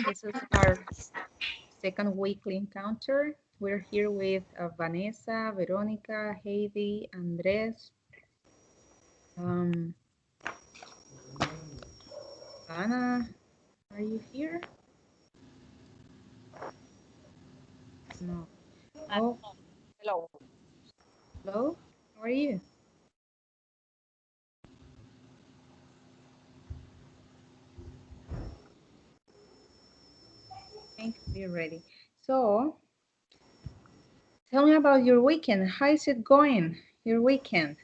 This is our second weekly encounter. We're here with Vanessa, Veronica, Heidi, Andres, um, Anna. Are you here? No. Oh, Hello. hello. How are you? Thank you. We're ready. So, tell me about your weekend. How is it going? Your weekend?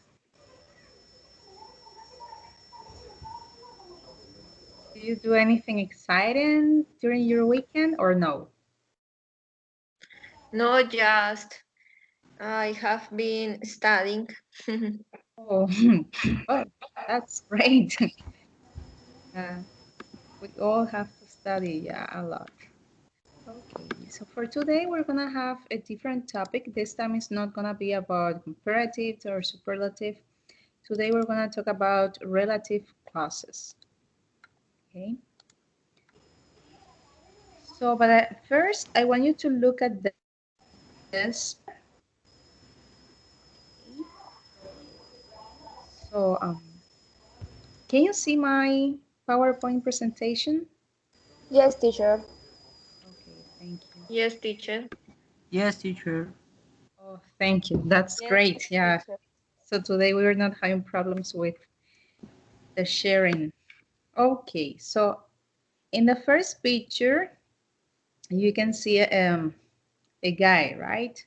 Did you do anything exciting during your weekend or no? No, just I have been studying. Oh, oh, that's great. Uh, we all have to study, yeah, a lot. Okay, so for today we're gonna have a different topic. This time it's not gonna be about comparative or superlative. Today we're gonna talk about relative clauses. Okay. So, but first I want you to look at this. So, can you see my PowerPoint presentation? Yes, teacher. Okay, thank you. Yes, teacher. Yes, teacher. Oh, thank you. That's Yes, great. Yeah. teacher. So today we are not having problems with the sharing. Okay, so in the first picture, you can see a guy, right?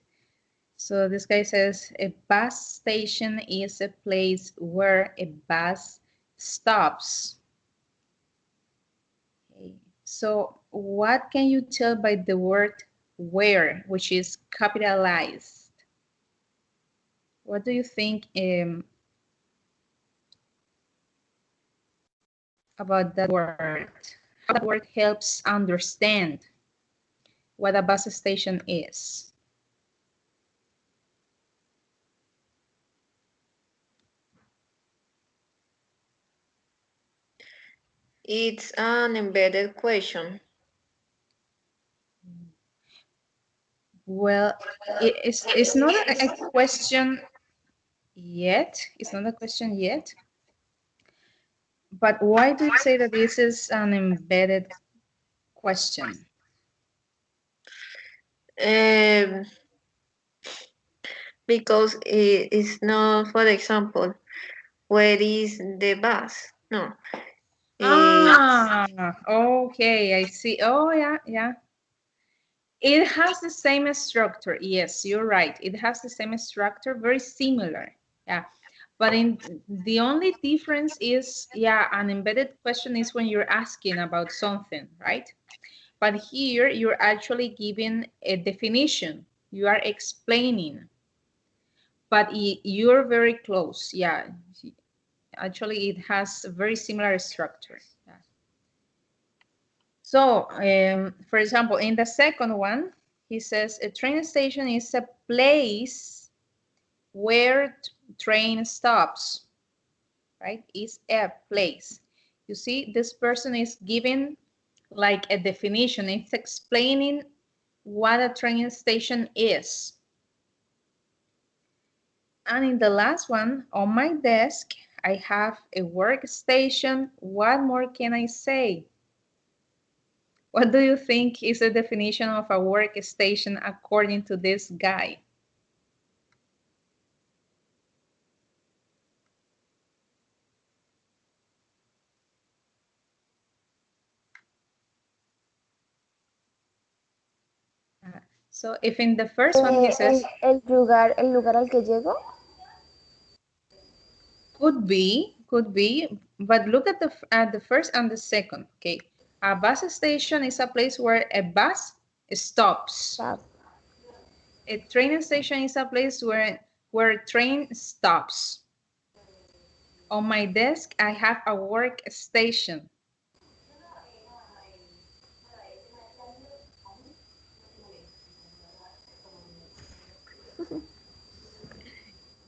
So this guy says a bus station is a place where a bus stops. Okay. So what can you tell by the word where, which is capitalized? What do you think about that word? How that word helps understand what a bus station is? It's an embedded question. Well, it's not a question yet. It's not a question yet. But why do you say that this is an embedded question? Um, because it's not, for example, where is the bus? No. Eh, Ah, okay, I see. Oh, yeah, yeah. It has the same structure. Yes, you're right. It has the same structure, very similar. Yeah. But in the only difference is, yeah, an embedded question is when you're asking about something, right? But here you're actually giving a definition. You are explaining, but you're very close. Yeah, actually it has a very similar structure. Yeah. So, for example, in the second one, he says a train station is a place where train stops, right? Is a place. You see, this person is giving like a definition. It's explaining what a train station is. And in the last one, on my desk, I have a workstation. What more can I say? What do you think is the definition of a workstation according to this guy? Uh, so if in the first one he says, El lugar al que llego. could be, but look at the first and the second. Okay, a bus station is a place where a bus stops. Stop. A train station is a place where a train stops. On my desk, I have a workstation.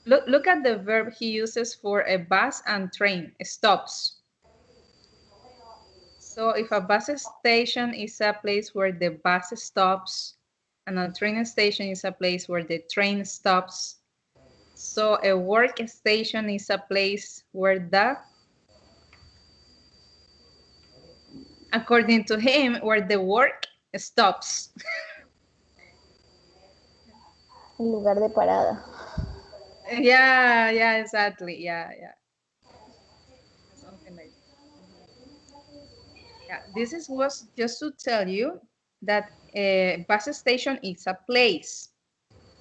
Look at the verb he uses for a bus and train, stops. So if a bus station is a place where the bus stops, and a train station is a place where the train stops. So a workstation is a place where according to him, where the work stops. El lugar de parada. Yeah, exactly. Yeah. Something like yeah. Was just to tell you that a bus station is a place.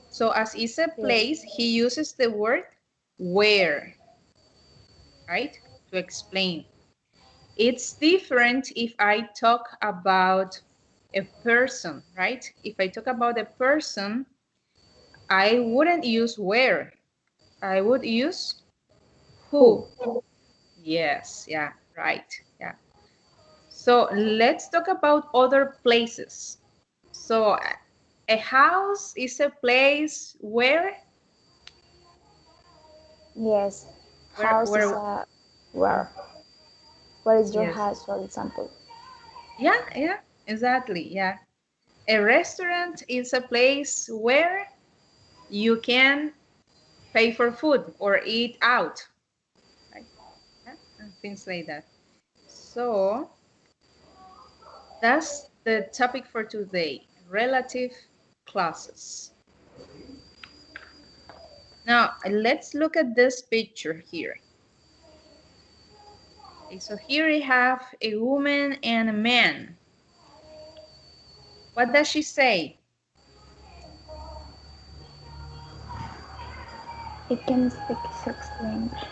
So as it's a Yes. place, he uses the word where, right? To explain. It's different if I talk about a person, right? If I talk about a person, I wouldn't use where. I would use who. Who? Yes, yeah, right. Yeah. So let's talk about other places. So a house is a place Yes. where, House is where, a where. Where is your yes. house, for example? Yeah, exactly. Yeah. A restaurant is a place where you can pay for food or eat out, right? Yeah, and things like that. So that's the topic for today, relative clauses. Now, let's look at this picture here. Okay, so here we have a woman and a man. What does she say? I can speak six languages.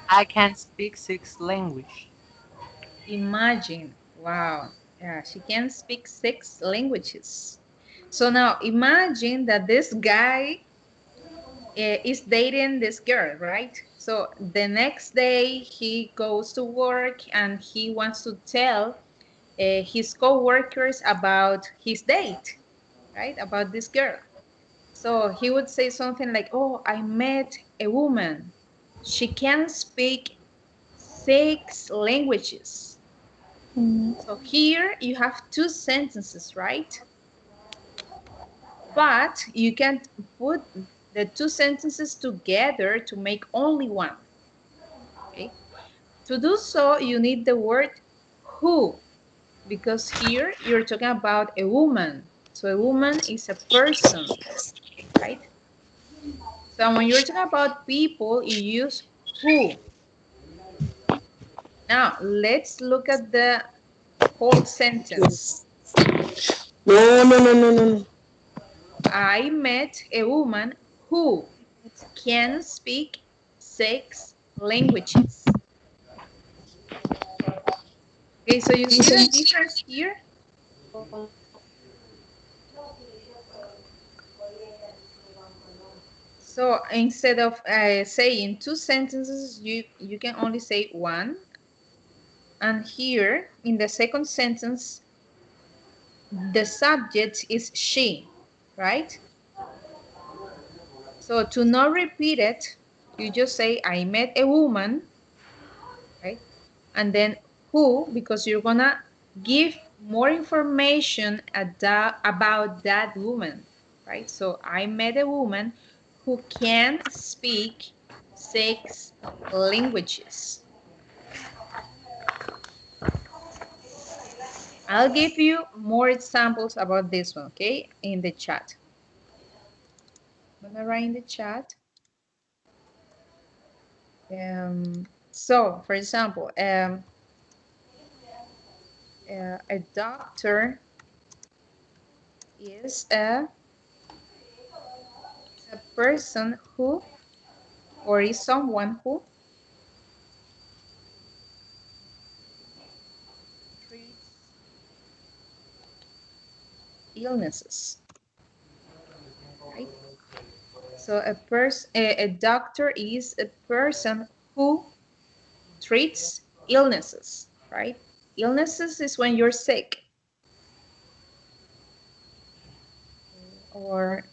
I can speak 6 languages. Imagine, wow. Yeah, she can speak 6 languages. So now imagine that this guy is dating this girl, right? So the next day he goes to work and he wants to tell his co-workers about his date, right? About this girl. So he would say something like, oh, I met a woman. She can speak 6 languages. Mm, So here you have 2 sentences, right? But you can put the 2 sentences together to make only one. Okay. To do so, you need the word who, because here you're talking about a woman. So a woman is a person, right? So when you're talking about people, you use who. Now, let's look at the whole sentence. No, no, no, no, no, no. I met a woman who can speak 6 languages. Okay, so you see the difference here? So instead of saying 2 sentences, you can only say one. And here in the second sentence, the subject is she, right? So to not repeat it, you just say, I met a woman, right? And then who, because you're gonna give more information about that woman, right? So I met a woman who can speak 6 languages. I'll give you more examples about this one, okay, in the chat. I'm gonna write in the chat. So, for example, a doctor is a person who, or is someone who treats illnesses, right? So a doctor is a person who treats illnesses, right? Illnesses is when you're sick. Or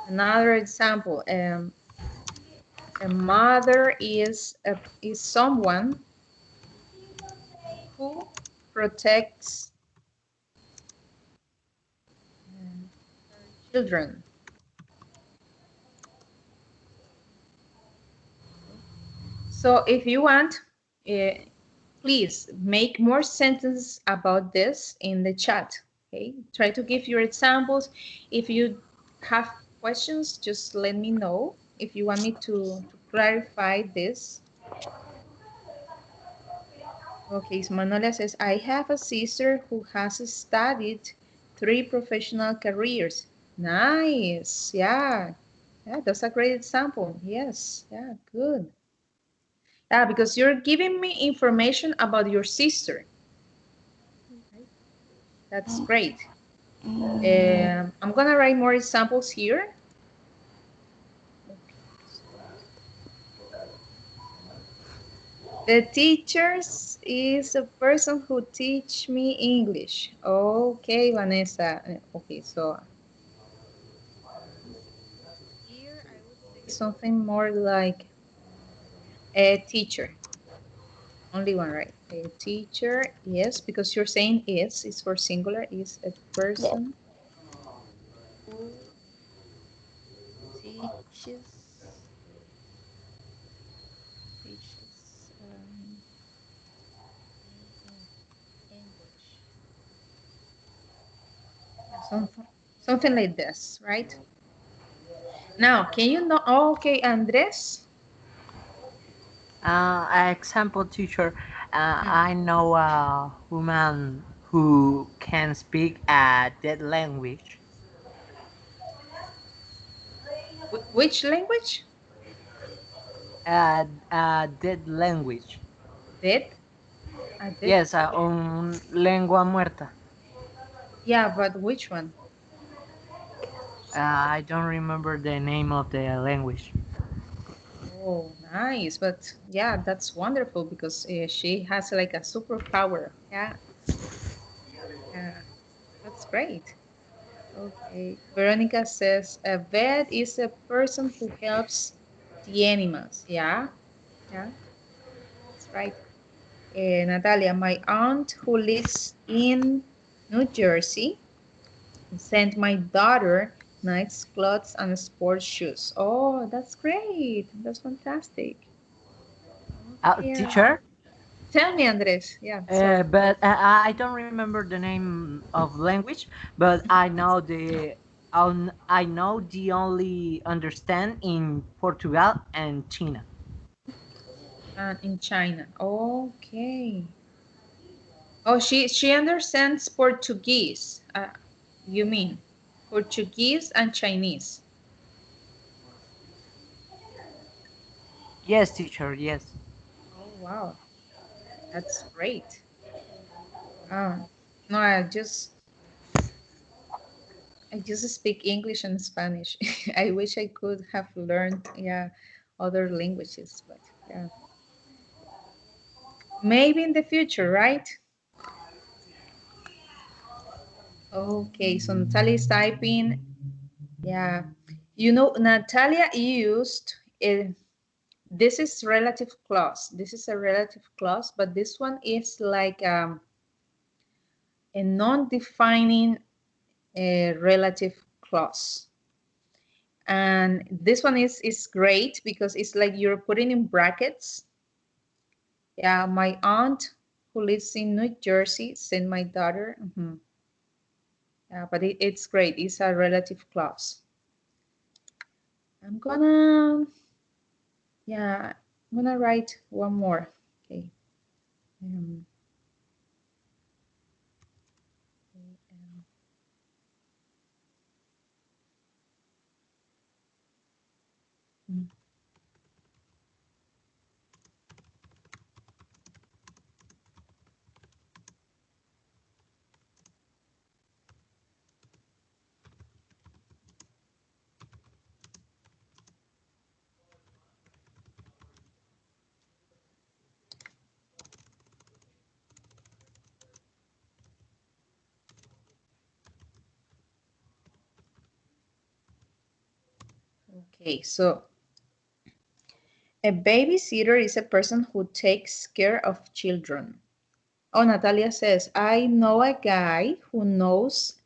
another example, a mother is someone who protects her children. So if you want, please make more sentences about this in the chat. Okay, try to give your examples. If you have questions, just let me know. If you want me to clarify this. Okay, so Manolia says, I have a sister who has studied 3 professional careers. Nice, yeah. Yeah, that's a great example. Yes, yeah, good. Yeah, because you're giving me information about your sister. Right? That's great. I'm gonna write more examples here. Okay, so the teachers is a person who teach me English. Okay, Vanessa. Okay, so here I would say something more like a teacher. Only one, right? A teacher, yes, because you're saying is for singular, is a Yes. person who teaches English. Yeah, something like this, right? Now, can you know? Oh, okay, Andres. Example teacher, Mm. I know a woman who can speak a dead language. Which language? A dead language. Dead? A dead? Yes, un lengua muerta. Yeah, but which one? I don't remember the name of the language. Oh, nice. But yeah, that's wonderful because she has like a superpower. Yeah, yeah, that's great. Okay. Veronica says a vet is a person who helps the animals. Yeah, yeah, that's right. Natalia, my aunt who lives in New Jersey sent my daughter nice clothes and sports shoes. Oh, that's great. That's fantastic. Okay, Teacher, tell me, Andres. Yeah, sorry. but I don't remember the name of language, but I know the only understand in Portugal and China. And in China. Okay. Oh, she understands Portuguese. You mean Portuguese and Chinese? Yes, teacher. Yes. Oh, wow. That's great. No, I just speak English and Spanish. I wish I could have learned, yeah, other languages, but yeah. Maybe in the future, right? Okay, so Natalia is typing. Yeah. You know, Natalia used this is relative clause. This is a relative clause, but this one is like a non-defining relative clause. And this one is great because it's like you're putting in brackets. Yeah, my aunt who lives in New Jersey sent my daughter. Yeah, but it's great. It's a relative clause. I'm gonna, yeah, I'm gonna write one more. Okay. Um, um, okay, so a babysitter is a person who takes care of children. Oh, Natalia says, I know a guy who knows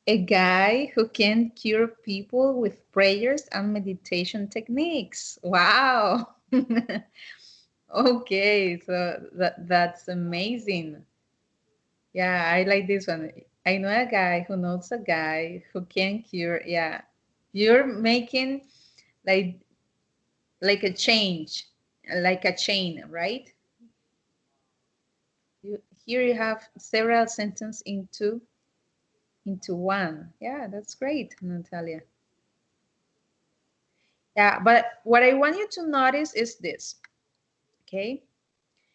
a guy who can cure people with prayers and meditation techniques. Wow. Okay, so that's amazing. Yeah, I like this one. I know a guy who knows a guy who can cure. Yeah, you're making like like a change, like a chain, right? Here you have several sentences into one. Yeah, that's great, Natalia. Yeah, but what I want you to notice is this, okay?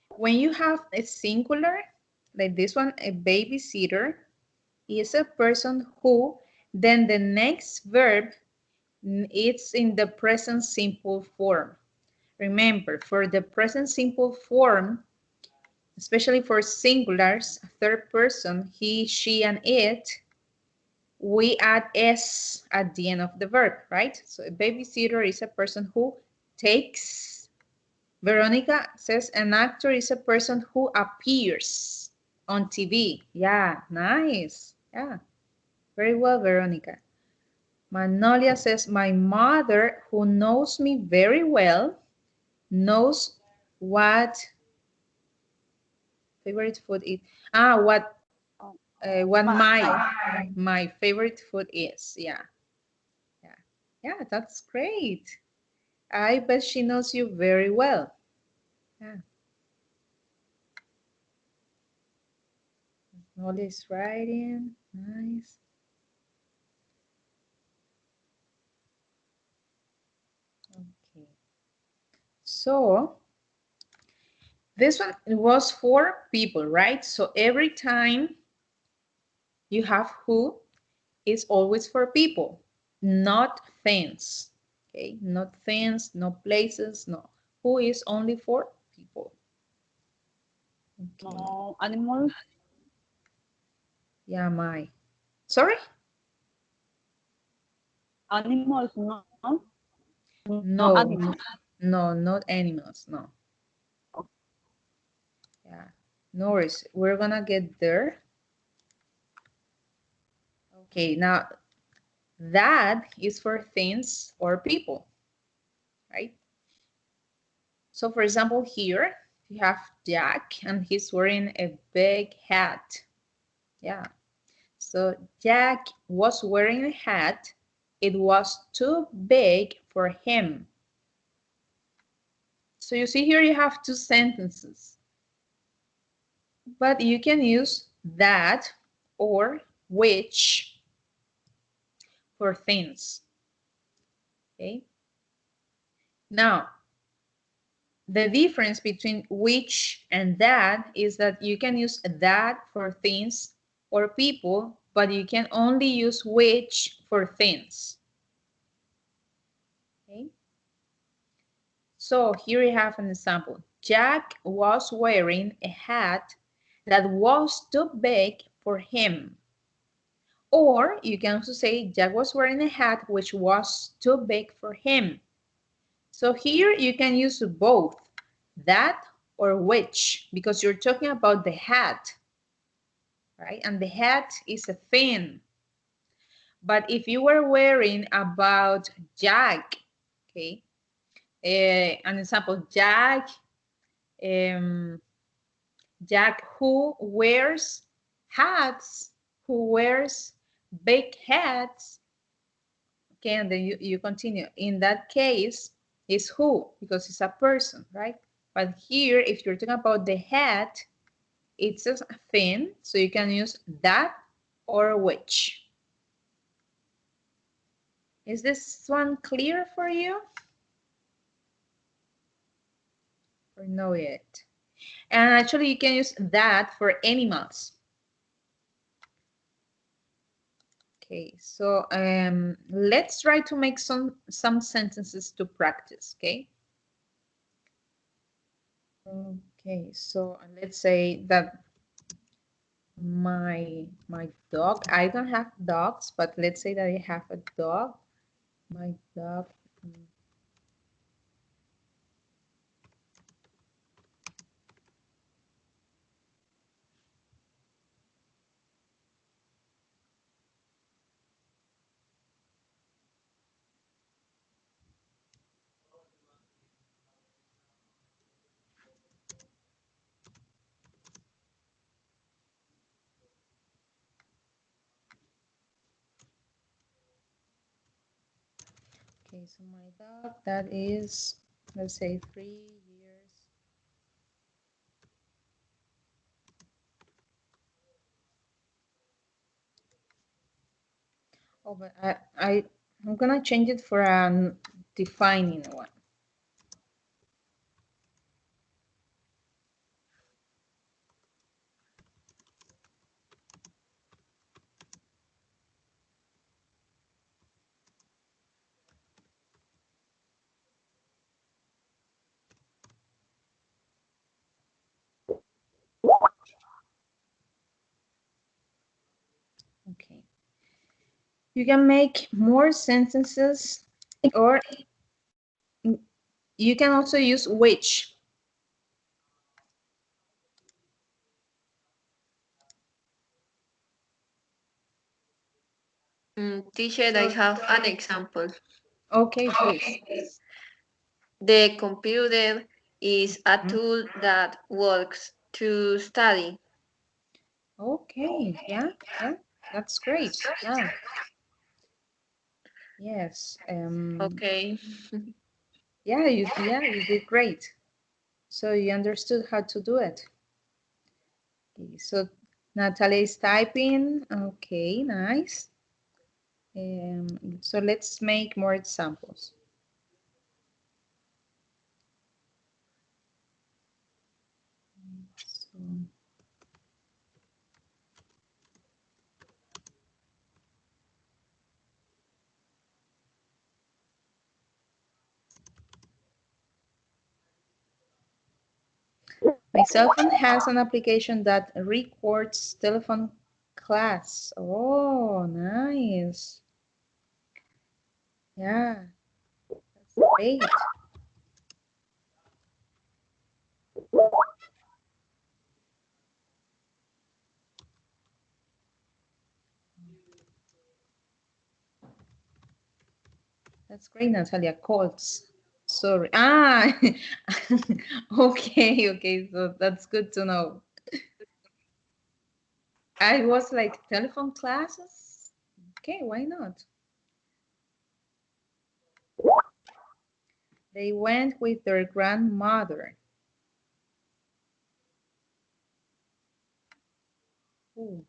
When you have a singular, like this one, a babysitter is a person who, then the next verb, it's in the present simple form. Remember, for the present simple form, especially for singulars, third person, he, she, and it, we add s at the end of the verb, right? So a babysitter is a person who takes. Veronica says an actor is a person who appears on TV. Yeah, nice. Yeah, very well, Veronica. Magnolia says my mother, who knows me very well, knows what favorite food is. What my favorite food is. Yeah, yeah, yeah. That's great. I bet she knows you very well. Yeah, Molly is writing. Nice. Okay. So this one was for people, right? So every time you have who, is always for people, not things. Okay, not things, no places, no. Who is only for people. Okay. No animals. Yeah, my. Sorry? Animals, no. No No, animals. no, not animals, no. Yeah, no worries. We're gonna get there. Okay, now that is for things or people, right? So for example, here you have Jack and he's wearing a big hat. Yeah. So Jack was wearing a hat. It was too big for him. So you see here you have two sentences, but you can use that or which for things. Okay. Now, the difference between which and that is that you can use that for things or people, but you can only use which for things. Okay. So here we have an example. Jack was wearing a hat that was too big for him. Or you can also say Jack was wearing a hat which was too big for him. So here you can use both that or which because you're talking about the hat, right? And the hat is a thing. But if you were wearing about Jack, okay, an example, um, Jack who wears hats, who wears big hats, okay, and then you continue. In that case, is who, because it's a person, right? But here, if you're talking about the hat, it's a thing, so you can use that or which. Is this one clear for you? Or no yet? And actually, you can use that for animals. Okay, so let's try to make some sentences to practice, okay? Okay, so let's say that my dog, I don't have dogs, but let's say that I have a dog. My dog Okay, so my dog, that is, let's say 3 years. Oh, but I'm gonna change it for a defining one. Okay. You can make more sentences, or you can also use which. Teacher, I So, have an example. okay, please. The computer is a Mhm. tool that works to study. Okay, yeah, that's great. Yeah, yes. Okay. Yeah, you did great. So you understood how to do it. Okay, so Natalia is typing. Okay, nice. So let's make more examples. So, my cell phone has an application that records telephone class. Oh, nice. Yeah, that's great. That's great, Natalia. Calls. Sorry. Ah, okay. So that's good to know. I was like, telephone classes? Okay, why not? They went with their grandmother. Ooh.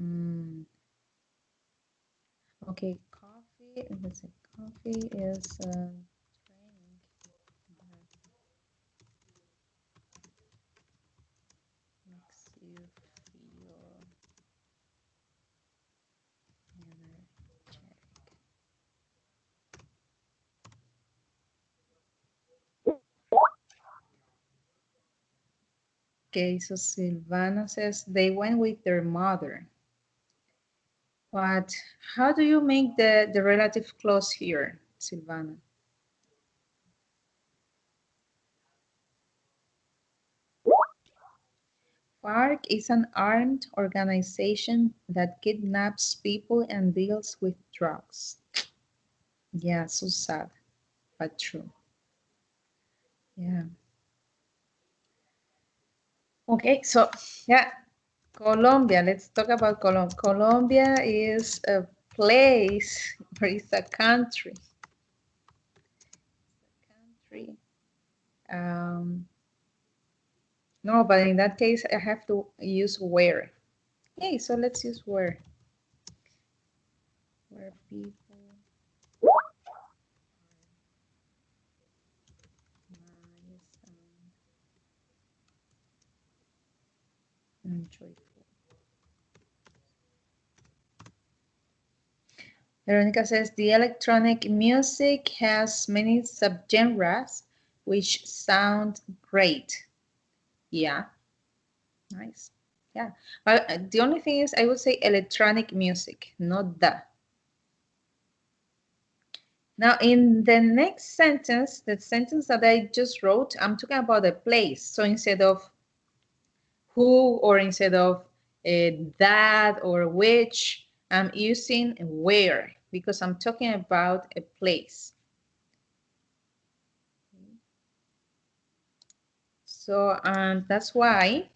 Mm. Okay, coffee. Let's say coffee is a drink that makes you feel energetic. Okay, so Silvana says they went with their mother. But how do you make the relative clause here, Silvana? FARC is an armed organization that kidnaps people and deals with drugs. Yeah, so sad, but true. Yeah. Okay, so yeah, Colombia. Let's talk about Colombia. Colombia is a place, or it's a country. Country. No, but in that case, I have to use where. Okay, so let's use where people nice and joyful. Veronica says the electronic music has many subgenres which sound great. Yeah, nice. Yeah, but the only thing is I would say electronic music, not the. Now, in the next sentence, the sentence that I just wrote, I'm talking about a place. So instead of who or instead of that or which, I'm using where because I'm talking about a place. So that's why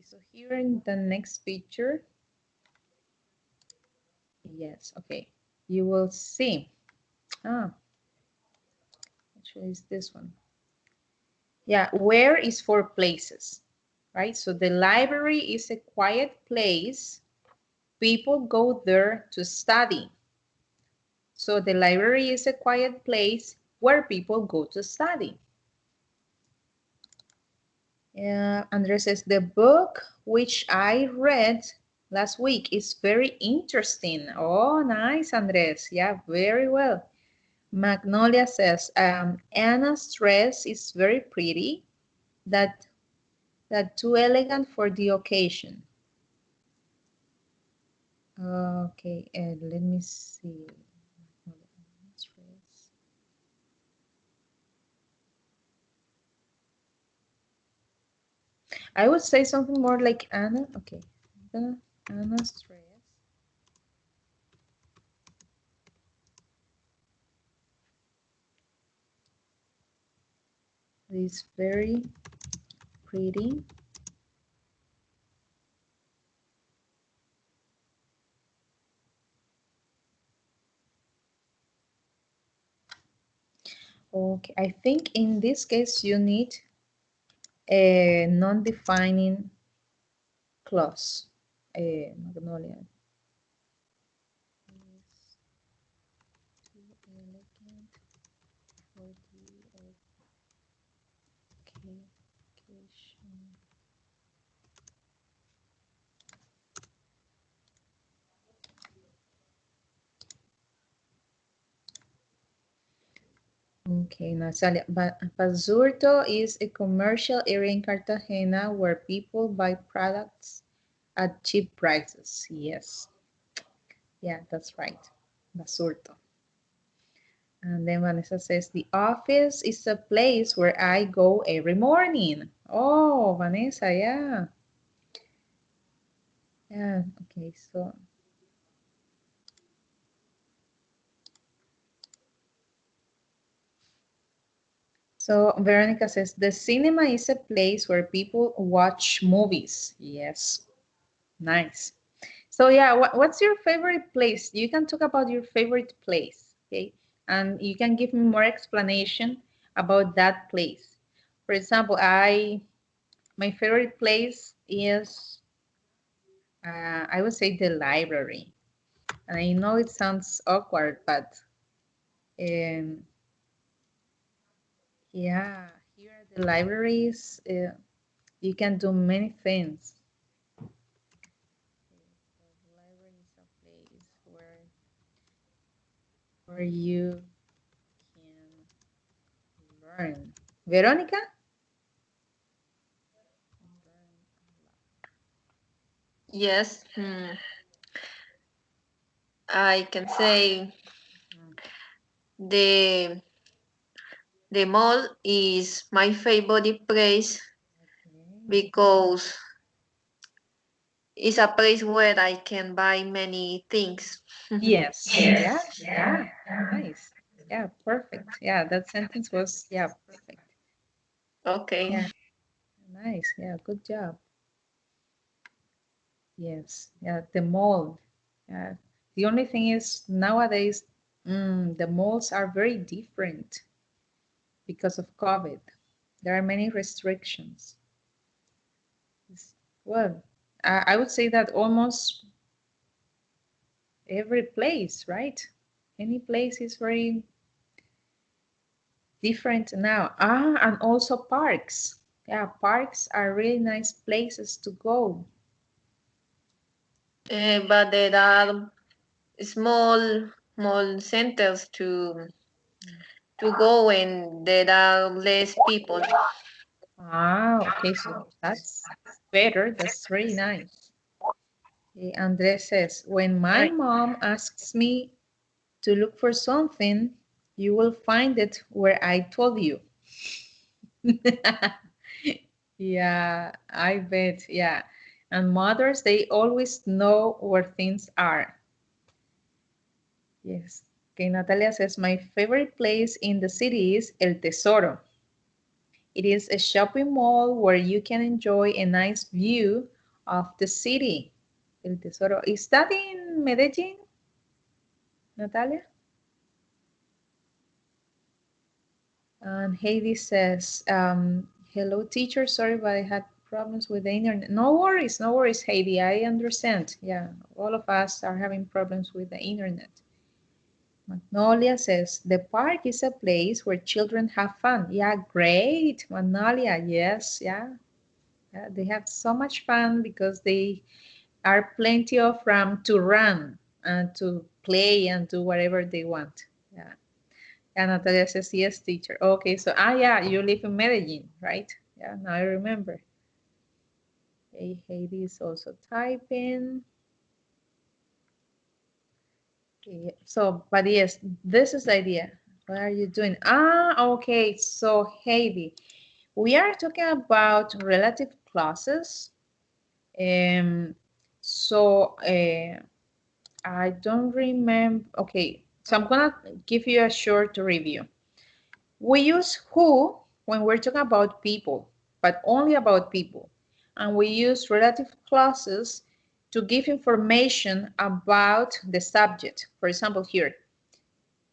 so here in the next picture, yes, okay, you will see. Actually, it's this one. Yeah, where is for places, right? So the library is a quiet place. People go there to study. So the library is a quiet place where people go to study. Andres says, the book which I read last week is very interesting. Oh, nice, Andres. Yeah, very well. Magnolia says, Anna's dress is very pretty, that too elegant for the occasion. Okay, let me see. I would say something more like Anna. Okay, Anna's dress is very pretty. Okay, I think in this case you need a non-defining clause. Magnolia. Is too elegant for the occasion. Okay, Natalia. Basurto is a commercial area in Cartagena where people buy products at cheap prices. Yes. Yeah, that's right. Basurto. And then Vanessa says, the office is a place where I go every morning. Oh, Vanessa, yeah. Yeah, okay, so Veronica says, the cinema is a place where people watch movies. Yes, nice. So yeah, what's your favorite place? You can talk about your favorite place, okay? And you can give me more explanation about that place. For example, my favorite place is, I would say the library. And I know it sounds awkward, but um, yeah, here at the libraries, you can do many things. The library is a place where you can learn. Veronica? Yes, I can say the the mall is my favorite place Okay. because it's a place where I can buy many things. Yes. Yeah. Yeah. Nice. Yeah. Perfect. Yeah. That sentence was, yeah, perfect. Okay. Yeah. Nice. Yeah. Good job. Yes. Yeah. The mall. Yeah. The only thing is nowadays, the malls are very different because of COVID. There are many restrictions. Well, I would say that almost every place, right? Any place is very different now. And also parks. Yeah, parks are really nice places to go. But there are small centers to go and there are less people. Okay, so that's better. That's really nice. Okay, Andres says, when my mom asks me to look for something, you will find it where I told you. Yeah, I bet. Yeah. And mothers, they always know where things are. Yes. Okay, Natalia says, my favorite place in the city is El Tesoro. It is a shopping mall where you can enjoy a nice view of the city. El Tesoro. Is that in Medellin, Natalia? And Heidi says, hello teacher, sorry, but I had problems with the internet. No worries, no worries, Heidi, I understand. Yeah, all of us are having problems with the internet. Magnolia says, the park is a place where children have fun. Yeah, great, Magnolia, yes, yeah. Yeah, they have so much fun because they are plenty of room to run and to play and do whatever they want. Yeah. And Natalia says, yes, teacher. Okay, so, yeah, you live in Medellin, right? Yeah, now I remember. Hey, Heidi is also typing. Okay, so, but yes, this is the idea. What are you doing? Okay, so Heidi, we are talking about relative clauses. So, I don't remember. Okay, so I'm gonna give you a short review. We use who when we're talking about people, but only about people. And we use relative clauses to give information about the subject. For example, here,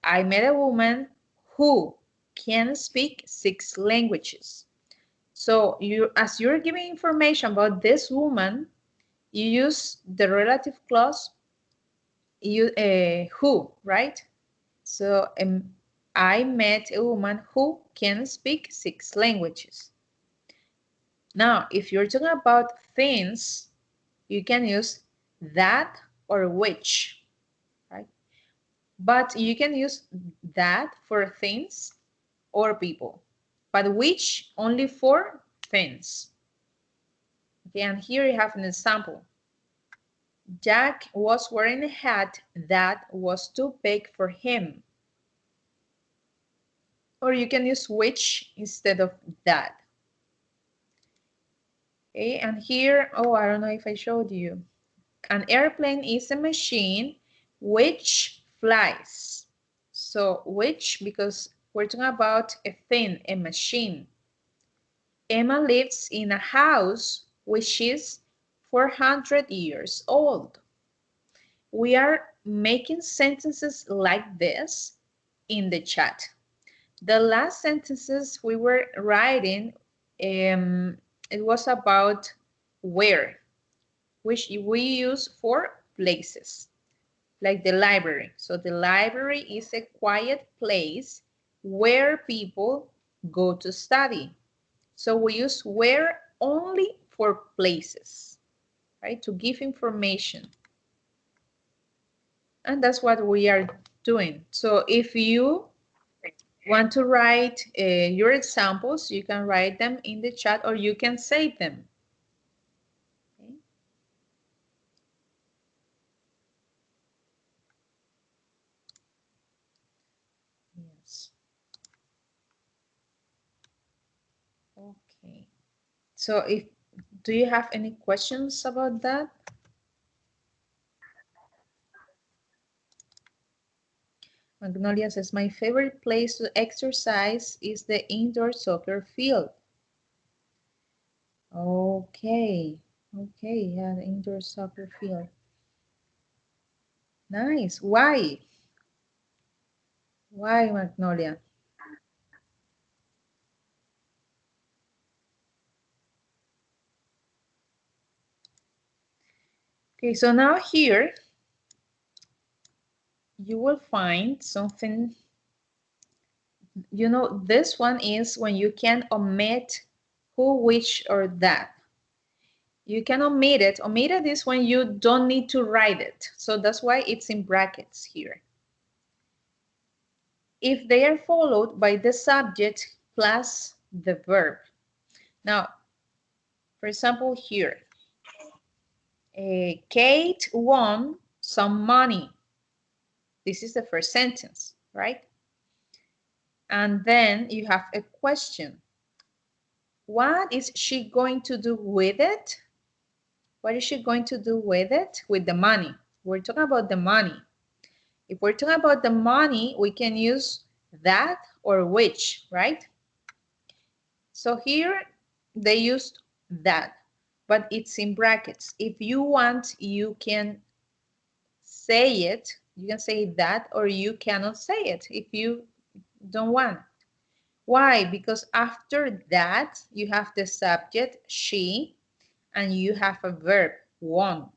I met a woman who can speak 6 languages. So as you're giving information about this woman, you use the relative clause who, right? So I met a woman who can speak 6 languages. Now, if you're talking about things, you can use that or which, right? But you can use that for things or people, but which only for things. Okay, and here you have an example. Jack was wearing a hat that was too big for him. Or you can use which instead of that. Okay, and here, I don't know if I showed you. An airplane is a machine which flies. So which, because we're talking about a thing, a machine. Emma lives in a house which is 400 years old. We are making sentences like this in the chat. The last sentences we were writing, it was about where, which we use for places, like the library. So the library is a quiet place where people go to study. So we use where only for places, right? To give information. And that's what we are doing. So if you want to write your examples, you can write them in the chat or you can save them. Okay. Yes. Okay. So do you have any questions about that? Magnolia says, my favorite place to exercise is the indoor soccer field. Okay. Okay, yeah, the indoor soccer field. Nice. Why? Why, Magnolia? Okay, so now here you will find something. You know, this one is when you can omit who, which, or that. You can omit it. Omitted is when you don't need to write it. So that's why it's in brackets here. If they are followed by the subject plus the verb. Now, for example, here, Kate won some money. This is the first sentence, right? And then you have a question. What is she going to do with it? What is she going to do with it? With the money. We're talking about the money. If we're talking about the money, we can use that or which, right? So here they used that. but it's in brackets. If you want, you can say it. You can say that, or you cannot say it if you don't want. Why? Because after that, you have the subject, she, and you have a verb, won.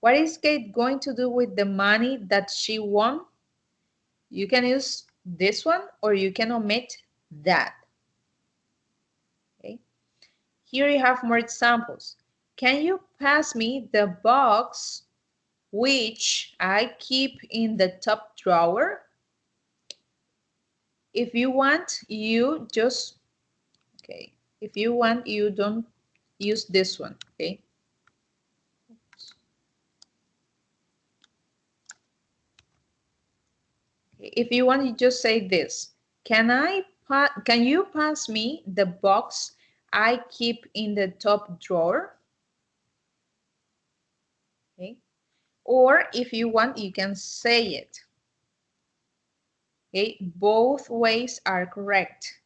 What is Kate going to do with the money that she won? You can use this one, or you can omit that. Okay. Here you have more examples. Can you pass me the box which I keep in the top drawer? If you want, you just, okay. If you want, you don't use this one, okay? If you want, you just say this. Can you pass me the box I keep in the top drawer? Okay. Or if you want, you can say it. Okay, both ways are correct.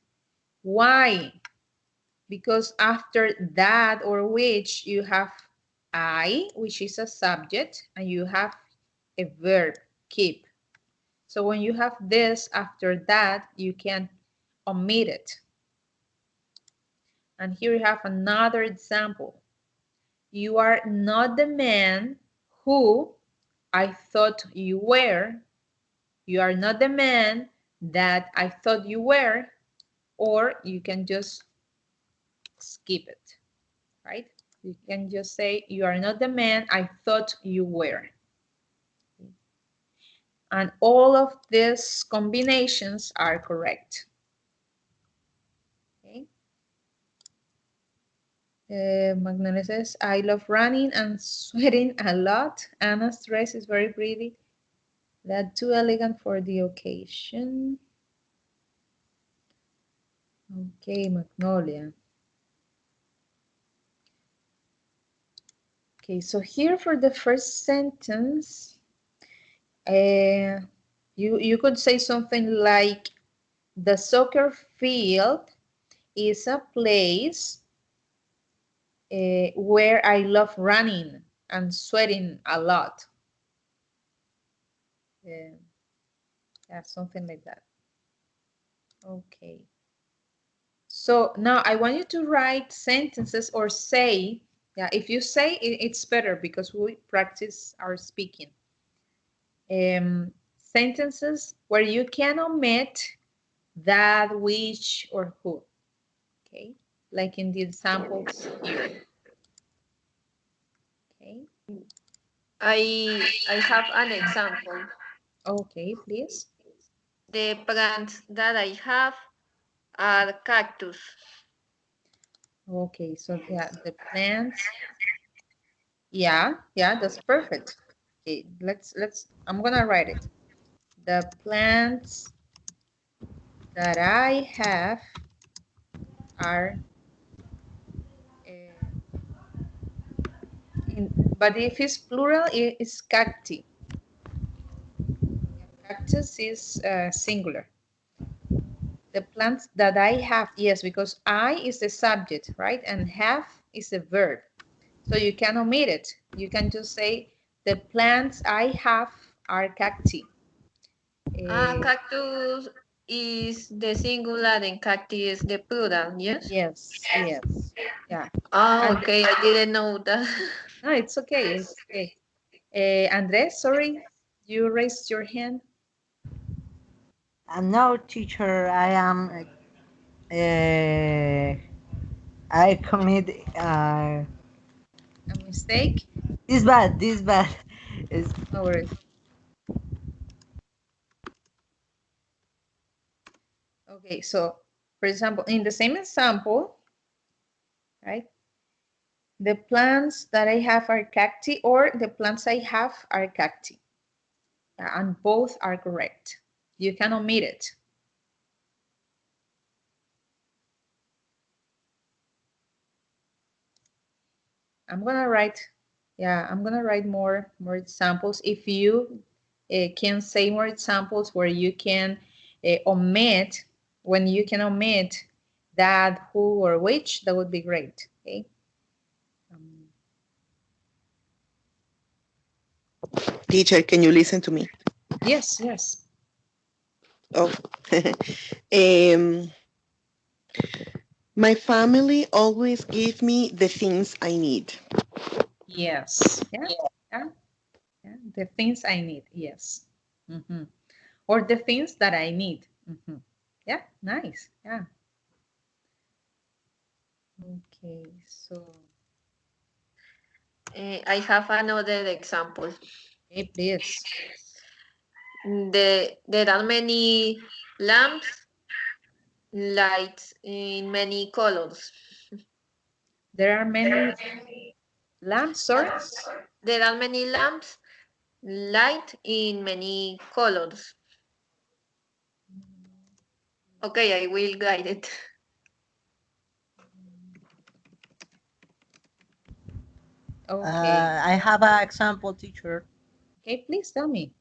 Why? Because after that or which you have I, which is a subject, and you have a verb, keep. So when you have this after that, you can omit it. And here you have another example. You are not the man who I thought you were. You are not the man that I thought you were. Or you can just skip it, right? You can just say, you are not the man I thought you were. And all of these combinations are correct. Okay. Magnolia says, I love running and sweating a lot. Anna's dress is very pretty. That too elegant for the occasion. Okay, Magnolia. Okay, so here for the first sentence, you could say something like, the soccer field is a place where I love running and sweating a lot. Yeah, something like that. Okay. So now I want you to write sentences or say, yeah, if you say it's better because we practice our speaking. Sentences where you can omit that, which, or who. Okay, like in the examples here. Okay. I have an example. Okay, please. The plants that I have are cactus. Okay, so yeah, the plants. Yeah, that's perfect. Okay, I'm gonna write it. The plants that I have are, but if it's plural, it's cacti. Cactus is singular. The plants that I have, yes, because I is the subject, right? And have is the verb. So you can omit it. You can just say, the plants I have are cacti. Cactus is the singular and cacti is the plural, yes? Yes, yeah. Oh, And okay, I didn't know that. no, it's okay, it's okay. Andres, sorry, you raised your hand. No, teacher, I commit A mistake? this bad. This bad. Is No worries. Okay, so for example, in the same example, right? The plants that I have are cacti, or the plants I have are cacti. And both are correct. You can omit it. I'm gonna write, yeah, I'm gonna write more examples. If you can say more examples where you can omit, when you can omit that, who, or which, that would be great. Okay. Teacher, can you listen to me? Yes, yes. Oh. um, my family always give me the things I need. Yes. Yeah, yeah, yeah. The things I need. Yes. Mm-hmm. Or the things that I need. Mm-hmm. Yeah, nice. Yeah. Okay, so, I have another example. okay, please. There are many lamps, lights in many colors. There are many lamps, sorry? There are many lamps, light in many colors. Okay, I will guide it. Okay. I have an example, teacher. Okay, please tell me.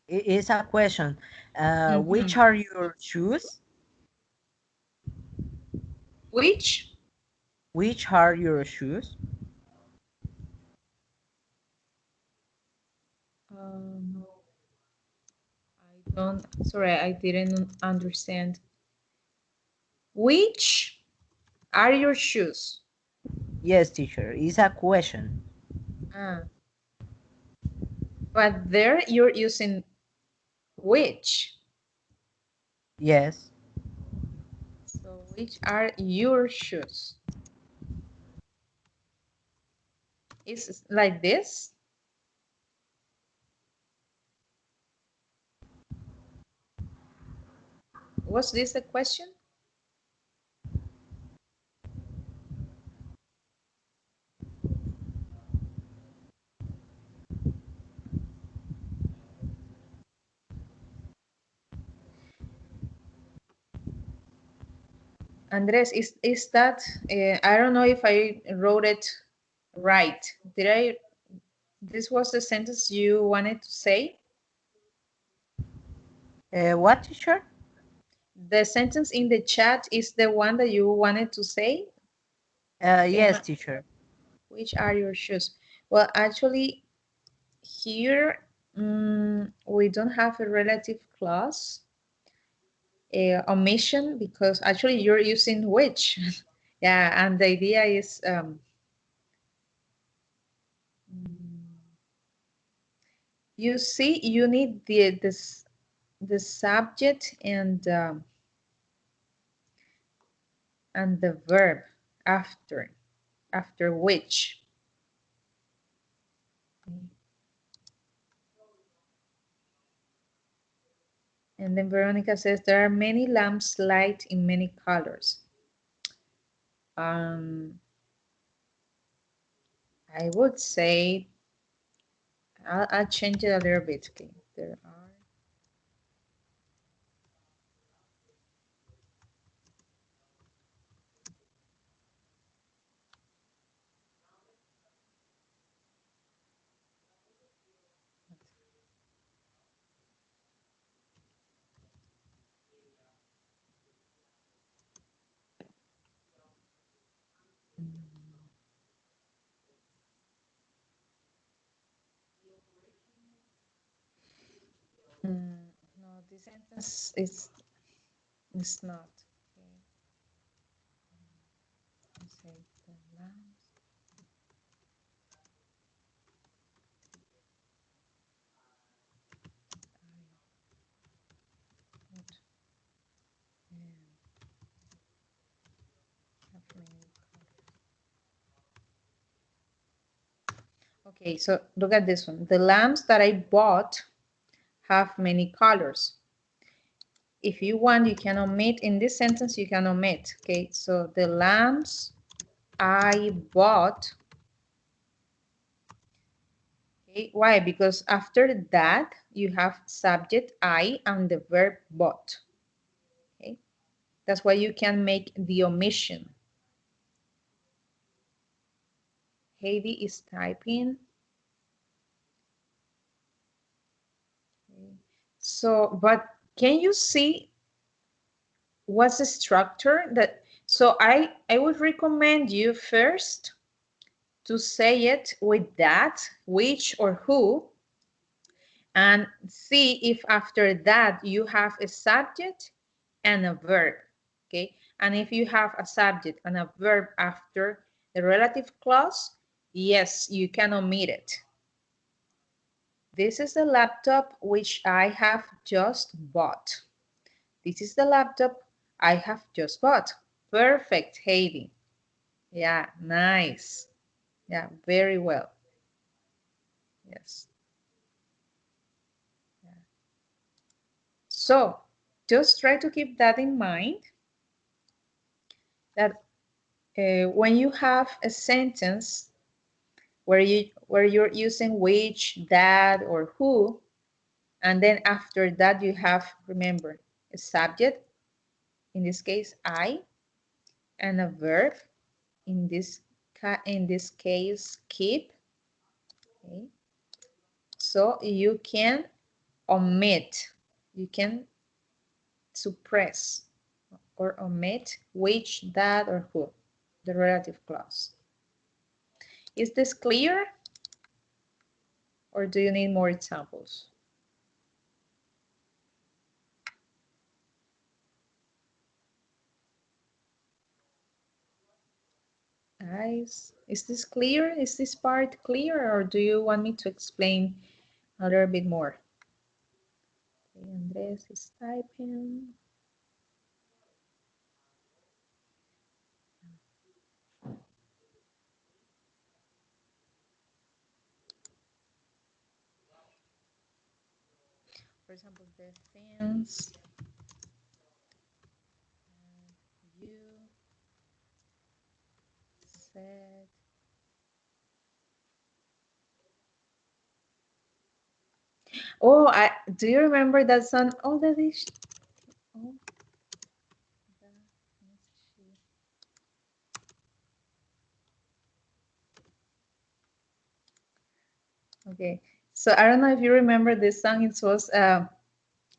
It is a question. Mm-hmm. Which are your shoes? Which? Which are your shoes? No, I don't, sorry, I didn't understand. Which are your shoes? Yes, teacher. It's a question. Ah, but there you're using which. Yes. So which are your shoes? Is like this? Was this a question? Andres, is that I don't know if I wrote it right. Did I? This was the sentence you wanted to say? What, teacher? The sentence in the chat is the one that you wanted to say? Yes, teacher. Which are your shoes? Well, actually, here we don't have a relative clause omission because actually you're using which. Yeah, and the idea is you see, you need the subject and the verb after which. And then Veronica says there are many lamps light in many colors. Um, I would say I'll change it a little bit. Okay, there are. No, this sentence is not. Okay. Let's say the lamps I put have many colors. Okay, so look at this one. The lamps that I bought have many colors. If you want, you can omit in this sentence, you can omit. Okay, so the lamps I bought. Okay, why? Because after that you have subject I and the verb bought. Okay, that's why you can make the omission. Heidi is typing. Okay. So, but can you see what's the structure that? So I would recommend you first to say it with that, which or who, And see if after that you have a subject and a verb, okay? And if you have a subject and a verb after the relative clause, yes, you can omit it. This is the laptop which I have just bought. This is the laptop I have just bought. Perfect, Heidi. Yeah, nice. Yeah, very well. Yes. So just try to keep that in mind, that when you have a sentence where you're using which, that, or who, and then after that you have, remember, a subject, in this case I, and a verb, in this case keep. Okay. So you can omit, you can suppress or omit which, that, or who, the relative clause. Is this clear, or do you need more examples? Guys, is this clear? Is this part clear, or do you want me to explain a little bit more? Okay, Andres is typing. For example, the things you said. Oh, do you remember that song? Oh, that is. Oh, okay, so I don't know if you remember this song. It was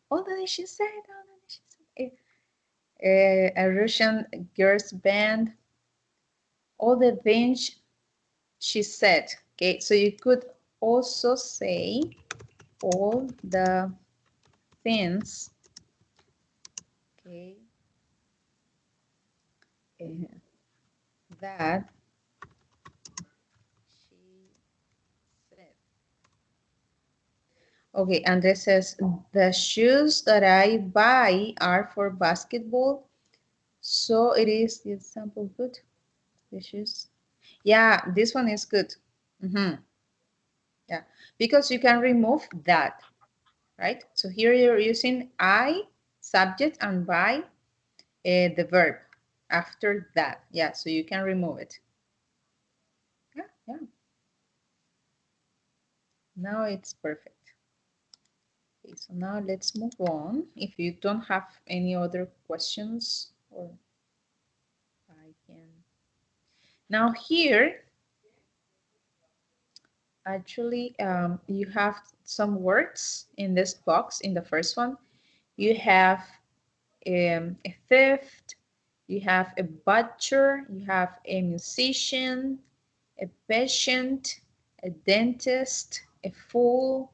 all that she said. All that she said. A Russian girls band. All the things she said. Okay, so you could also say all the things. Okay, that she said. Okay, Andres says the shoes that I buy are for basketball. So it is the example good. The shoes. Yeah, this one is good. Yeah, because you can remove that, right? So here you're using I, subject, and by the verb after that. Yeah, so you can remove it. Yeah, yeah. Now it's perfect. Okay, so now let's move on. If you don't have any other questions, or I can. Now here, actually, you have some words in this box. In the first one, you have a theft, you have a butcher, you have a musician, a patient, a dentist, a fool,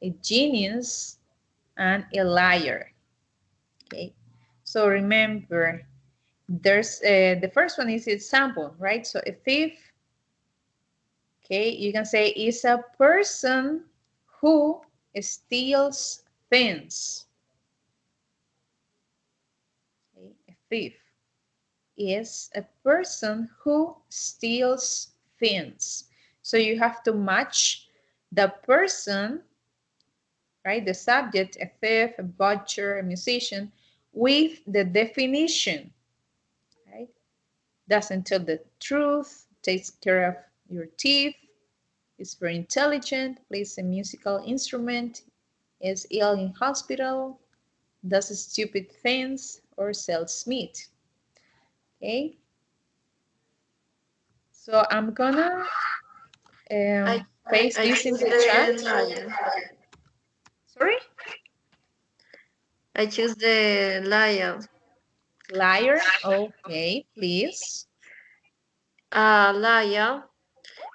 a genius, and a liar. Okay, so remember, there's the first one is example, right? So a thief, okay, you can say is a person who steals things. Okay, a thief is a person who steals things. So you have to match the person, right? The subject, a thief, a butcher, a musician, with the definition, right? Doesn't tell the truth, takes care of your teeth, is very intelligent, plays a musical instrument, is ill in hospital, does stupid things, or sells meat. Okay, so I'm gonna I paste I this in choose the chat. the liar. Sorry? I choose the liar. Liar. Okay, please. A liar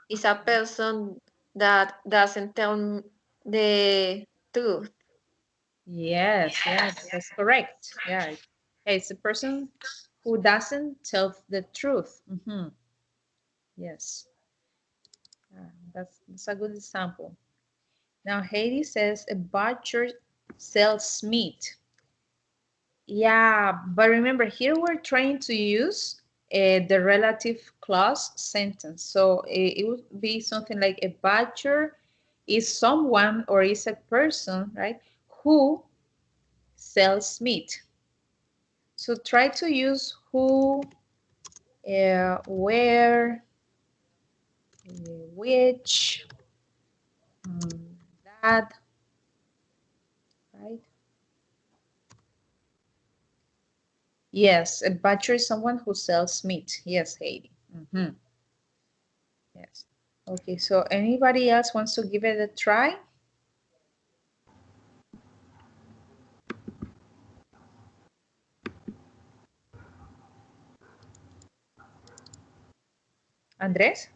is a person that doesn't tell The truth. Yes, yes, that's correct. Yeah, it's a person who doesn't tell the truth. Yes, that's a good example. Now, Haiti says a butcher sells meat. Yeah, but remember here we're trying to use the relative clause sentence. So it would be something like a butcher is someone or is a person, right, who sells meat. So try to use who, where, which, that, right? Yes, a butcher is someone who sells meat. Yes, Heidi. Yes. Okay, so anybody else wants to give it a try? Andres?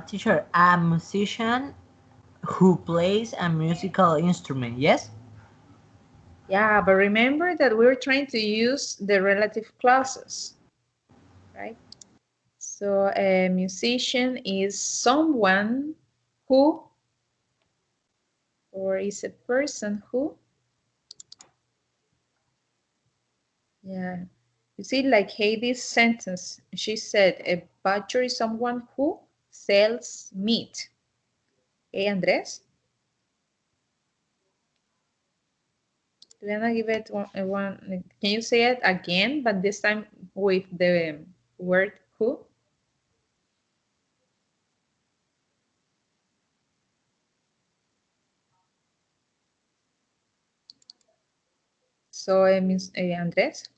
Teacher, a musician who plays a musical instrument, yes? Yeah, but remember that we're trying to use the relative clauses, right? So a musician is someone who, or is a person who, yeah. You see, like Heidi's sentence, she said, a butcher is someone who sells meat. Hey, Andres, do you want to give it one? Can you say it again, but this time with the word who? So, Andres?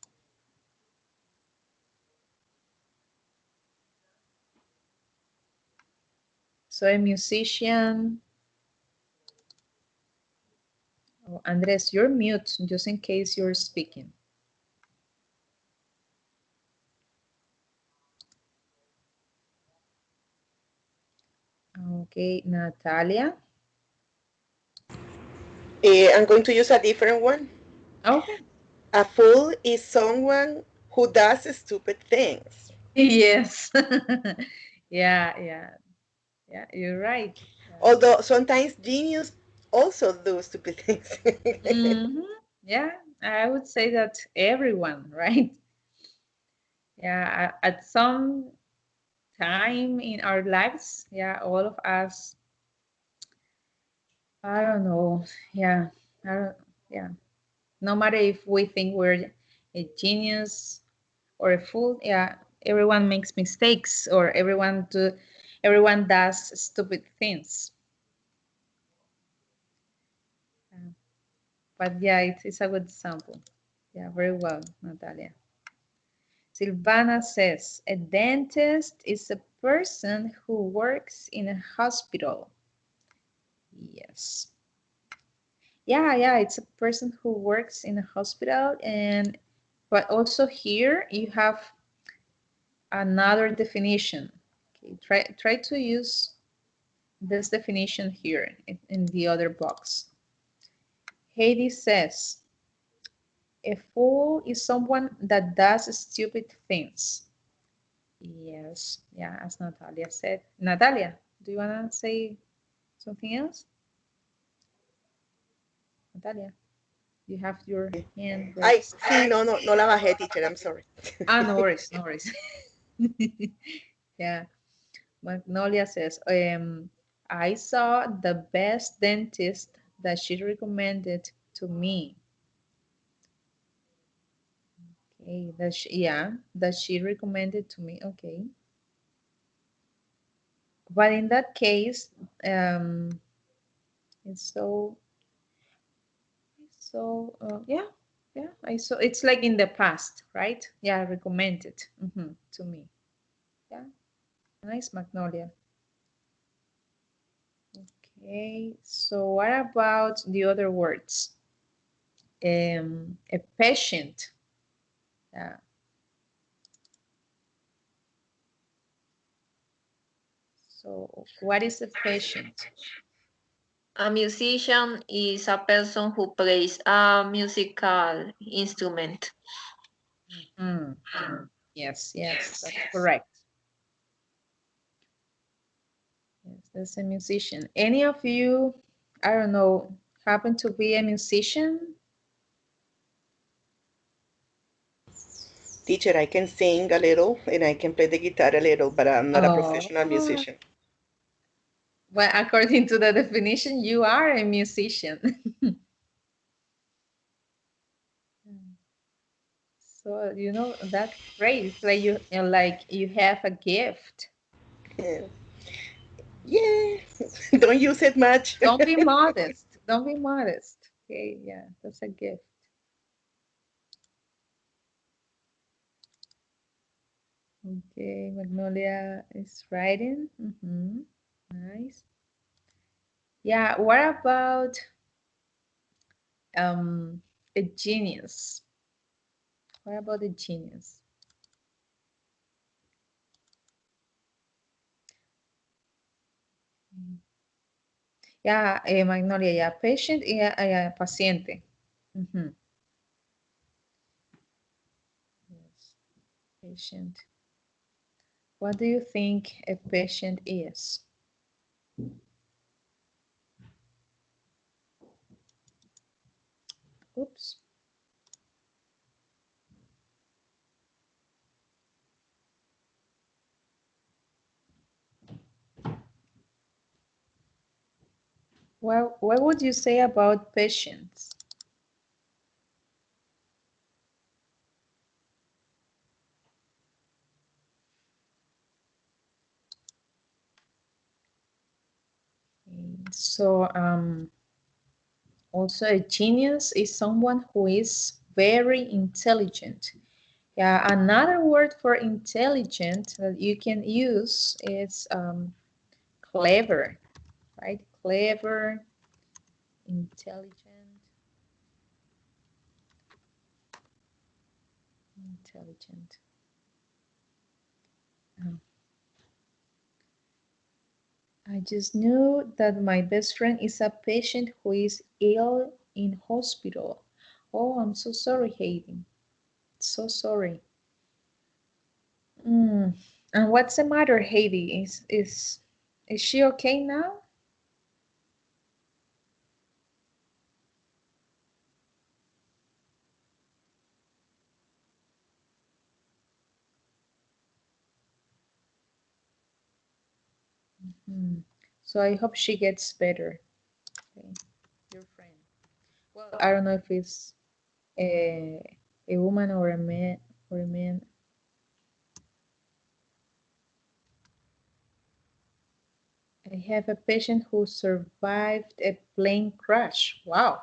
So, a musician. Oh, Andres, you're mute just in case you're speaking. Okay, Natalia. I'm going to use a different one. Okay. A fool is someone who does stupid things. Yes. Yeah, you're right. Although sometimes genius also do stupid things. Yeah, I would say that everyone, right? Yeah, at some time in our lives, yeah, all of us, I don't know, yeah, I don't, yeah, no matter if we think we're a genius or a fool, yeah, everyone makes mistakes or everyone does stupid things. But yeah, it's a good example. Yeah, very well, Natalia. Silvana says, a dentist is a person who works in a hospital. Yes. Yeah, it's a person who works in a hospital, and but also here you have another definition. Okay, try to use this definition here in the other box. Heidi says, a fool is someone that does stupid things. Yes, yeah, as Natalia said. Natalia, do you wanna say something else? Natalia, you have your hand Ay, raised. sí, no la bajé, teacher, I'm sorry. No worries, no worries. Yeah, Magnolia says, I saw the best dentist that she recommended to me. Okay, that she recommended to me. Okay, but in that case, it's yeah. I saw it's like in the past, right? Yeah, recommended to me. Yeah, nice, Magnolia. Okay, so what about the other words? A patient. So what is a patient? A musician is a person who plays a musical instrument. Mm. Yes, yes, that's correct. Yes, that's a musician. Any of you, I don't know, happen to be a musician? Teacher, I can sing a little and I can play the guitar a little, but I'm not a professional Oh, musician. well, according to the definition, you are a musician. So, you know, that's great. It's like you have a gift. Yeah. Yeah. Don't use it much. Don't be modest. Don't be modest. Okay, yeah, that's a gift. Okay, Magnolia is writing. Nice. Yeah, what about um a genius? What about a genius? Yeah, Magnolia, yeah, patient, yeah, yeah, paciente. Yes, patient. What do you think a patient is? Oops. Well, what would you say about patients? So, also a genius is someone who is very intelligent. Yeah, another word for intelligent that you can use is clever, right? Clever, intelligent, intelligent. Um, I just knew that my best friend is a patient who is ill in hospital. Oh, I'm so sorry, Hayden. So sorry. Mm. And what's the matter, Heidi? Is she okay now? Mm. So I hope she gets better. Okay. Your friend. Well, I don't know if it's a woman or a man or a man. I have a patient who survived a plane crash. Wow.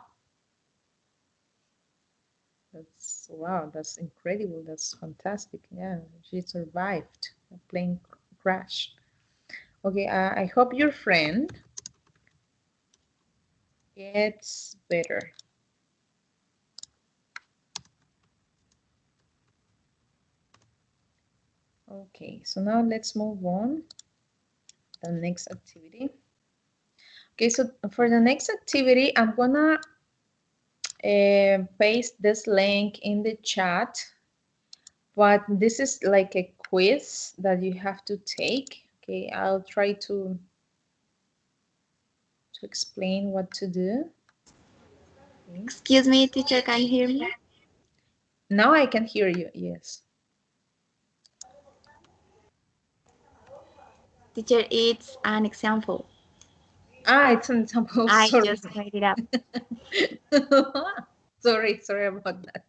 That's incredible. That's fantastic. Yeah, she survived a plane crash. Okay, I hope your friend gets better. Okay, so now let's move on to the next activity. Okay, so for the next activity, I'm gonna paste this link in the chat, but this is like a quiz that you have to take. Okay, I'll try to explain what to do. Okay. Excuse me, teacher, can you hear me? Now I can hear you, yes. Teacher, it's an example. It's an example, I sorry. just made it up. Sorry about that.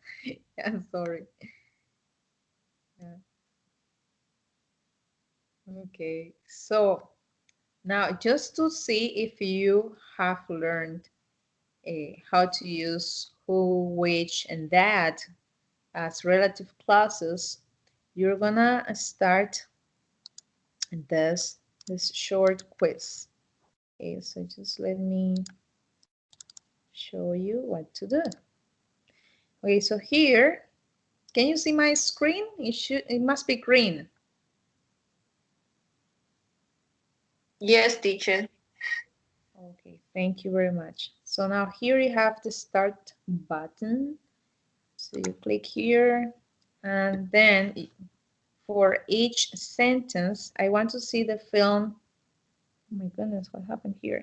Yeah, sorry. Yeah. Okay, so now just to see if you have learned how to use who, which, and that as relative clauses, you're gonna start this short quiz. Okay, so just let me show you what to do. Okay, so here, can you see my screen? It must be green. Yes, teacher. Okay, thank you very much. So now here you have the start button. So you click here, and then for each sentence, I want to see the film. Oh my goodness, what happened here?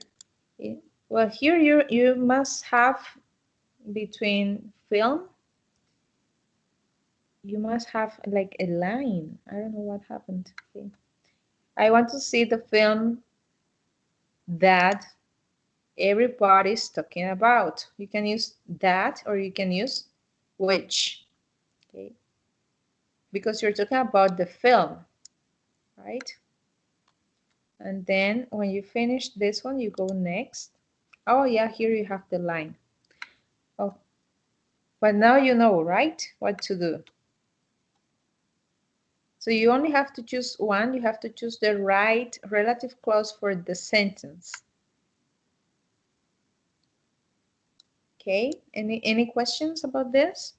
Well, here you must have between film, you must have like a line. I don't know what happened. Okay. I want to see the film that everybody's talking about. You can use that or you can use which. Okay. Because you're talking about the film, right? And then when you finish this one, you go next. Oh yeah, here you have the line. Oh, but now you know, right? What to do. So you only have to choose one. You have to choose the right relative clause for the sentence. Okay, any questions about this?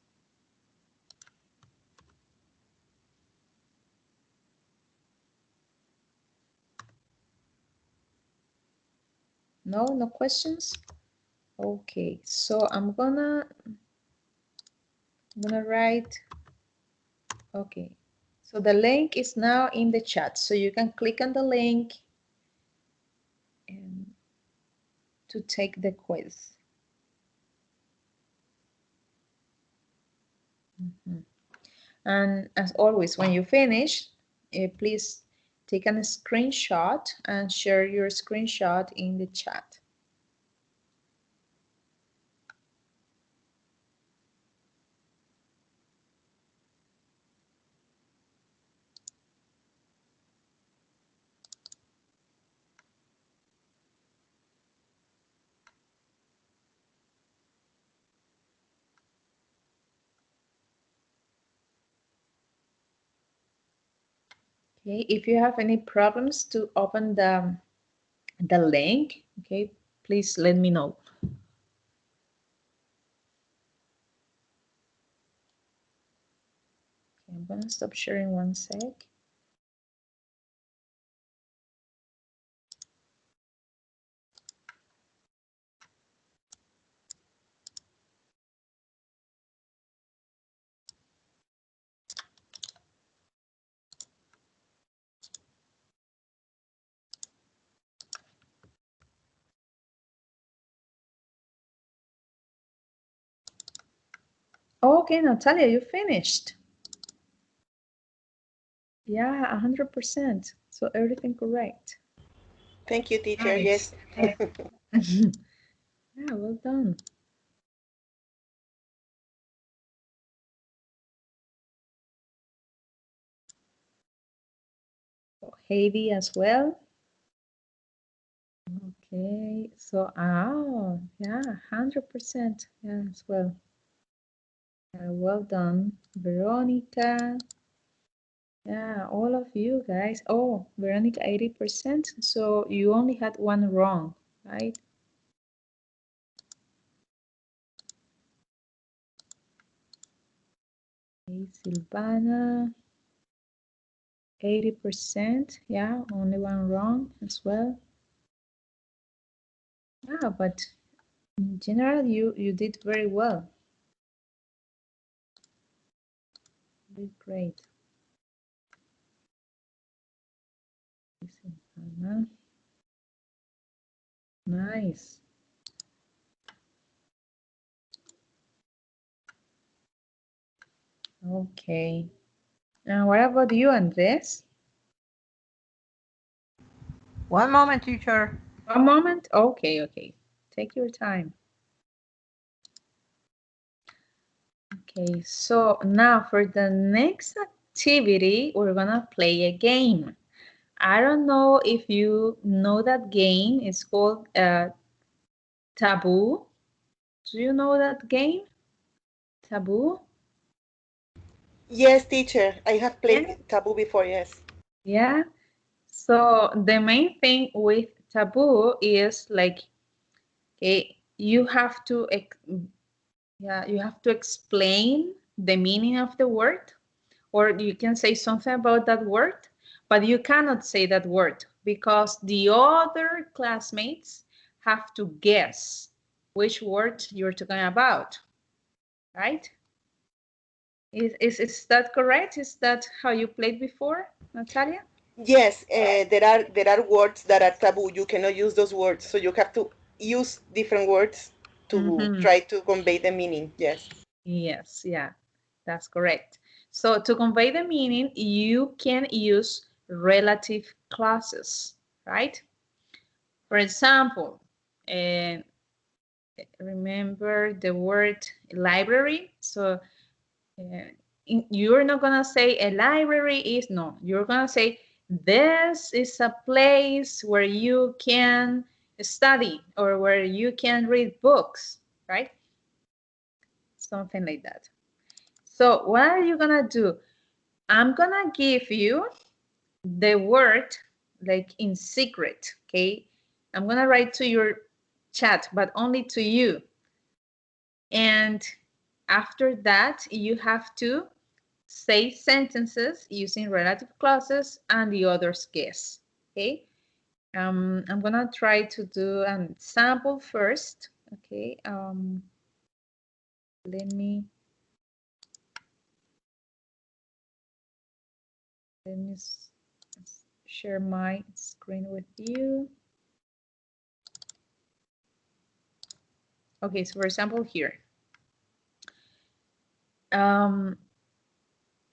No questions? Okay, so I'm gonna write, okay. So the link is now in the chat. So you can click on the link and to take the quiz. And as always, when you finish, please take a screenshot and share your screenshot in the chat. Okay, if you have any problems to open the link, okay, please let me know. Okay, I'm gonna stop sharing 1 sec. Okay, Natalia, you finished. Yeah, 100%. So everything correct. Thank you, teacher. Nice. Yes. Yeah, well done. So Heidi as well. Okay, so yeah, 100%. Yeah, as well. Well done, Veronica. Yeah, all of you guys. Oh, Veronica, 80%. So you only had one wrong, right? Okay, Silvana, 80%. Yeah, only one wrong as well. Yeah, but in general, you did very well. Did great. Silvana. Nice. Okay. And what about you, Andres? One moment, teacher. One moment. Okay, okay. Take your time. Okay, so now for the next activity, we're gonna play a game. I don't know if you know that game. It's called Taboo. Do you know that game? Taboo? Yes, teacher. I have Yeah. played taboo before. Yes. Yeah. So the main thing with taboo is like, okay, you have to explain the meaning of the word, or you can say something about that word, but you cannot say that word because the other classmates have to guess which word you're talking about, right? Is that correct? Is that how you played before, Natalia? Yes, there are words that are taboo. You cannot use those words, so you have to use different words to Mm-hmm. try to convey the meaning. Yes. Yes, yeah, that's correct. So to convey the meaning, you can use relative clauses, right? For example, remember the word library. So you're not gonna say a library is, no, you're gonna say this is a place where you can study or where you can read books, right? Something like that. So what are you gonna do? I'm gonna give you the word like in secret, okay? I'm gonna write to your chat, but only to you. And after that, you have to say sentences using relative clauses and the others guess, okay? I'm gonna try to do an sample first, okay? Let me share my screen with you. Okay, so for example here,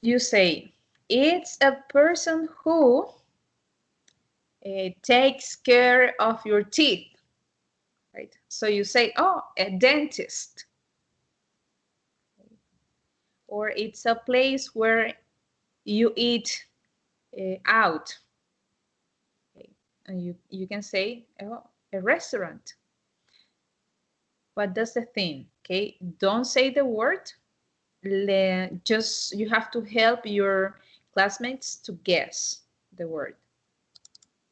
you say, it's a person who takes care of your teeth, right? So you say, oh, a dentist. Or it's a place where you eat out. Okay. And you can say, oh, a restaurant. But that's the thing, okay? Don't say the word. Just you have to help your classmates to guess the word.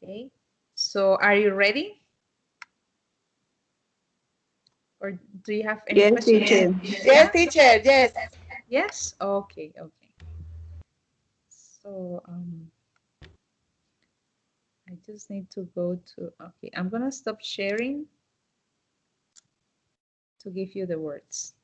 Okay, so are you ready? Or do you have any Yes, questions? teacher. Yes, Yeah? teacher. Yes. Yes? Okay, okay. So I just need to go to, okay, I'm gonna stop sharing to give you the words.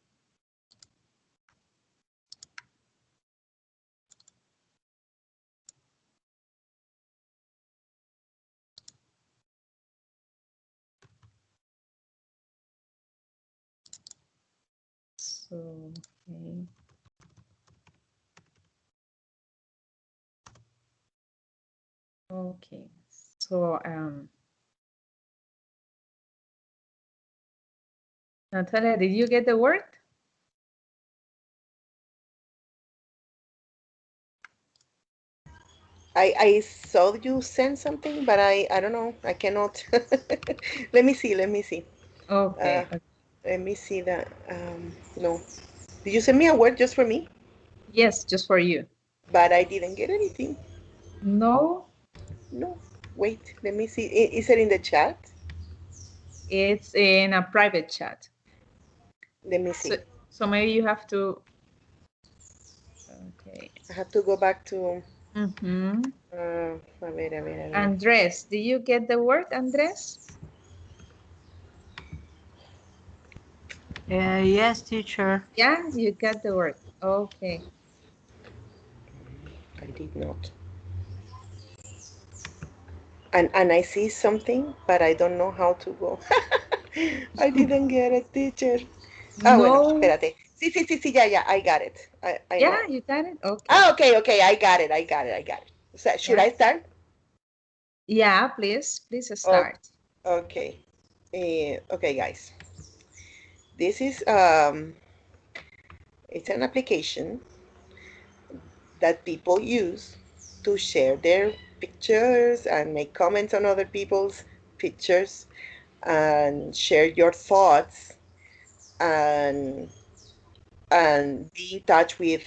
So, okay. Okay, so Natalia, did you get the word? I saw you send something, but I don't know. I cannot. Let me see. Let me see. Uh, Okay, okay. let me see that. No. Did you send me a word just for me? Yes, just for you. But I didn't get anything. No, No. Wait. Let me see. Is it in the chat? it's in a private chat. Let me So, see. so maybe you have to, okay. I have to go back to. Mm-hmm. A ver, a ver, a ver. Andres, do you get the word, Andres? Yes, teacher. Yeah, you got the word. Okay. I did not. And I see something, but I don't know how to go. I didn't get it, teacher. Ah, bueno, No. espérate. Sí, sí, sí, sí, ya, ya, I got it. I know. Yeah, you got it? Okay. Ah, okay, okay, I got it, I got it, I got it. So, should Yeah. I start? Yeah, please Oh, start. okay. Okay, guys. This is it's an application that people use to share their pictures and make comments on other people's pictures and share your thoughts and be in touch with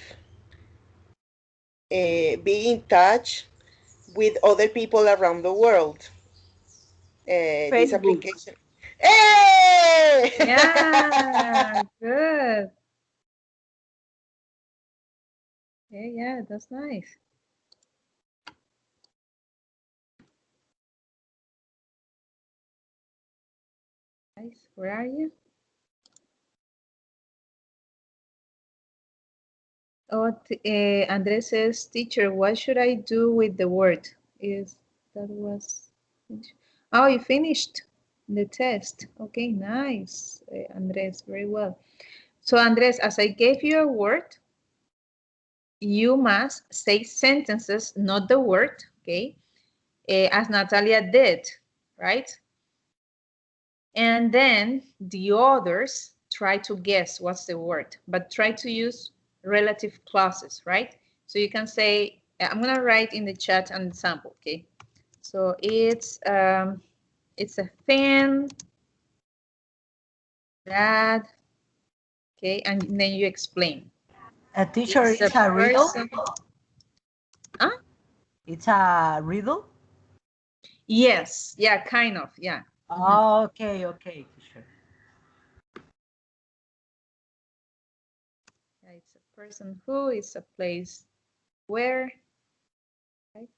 be in touch with other people around the world. This Facebook. application. Hey! Yeah, good. Yeah, yeah, that's nice. Guys, where are you? Oh, Andres says, teacher, what should I do with the word? Is that was, oh, you finished the test. Okay, nice, Andres, very well. So Andres, as I gave you a word, you must say sentences, not the word, okay, as Natalia did, right? And then the others try to guess what's the word, but try to use relative clauses, right? So you can say, I'm gonna write in the chat an example, okay? So it's a thing that, okay, and then you explain. A teacher, It's a it's a riddle? person. Huh? It's a riddle? Yes, yeah, kind of, yeah. Okay, okay, teacher. Yeah, it's a person who, is a place where, right?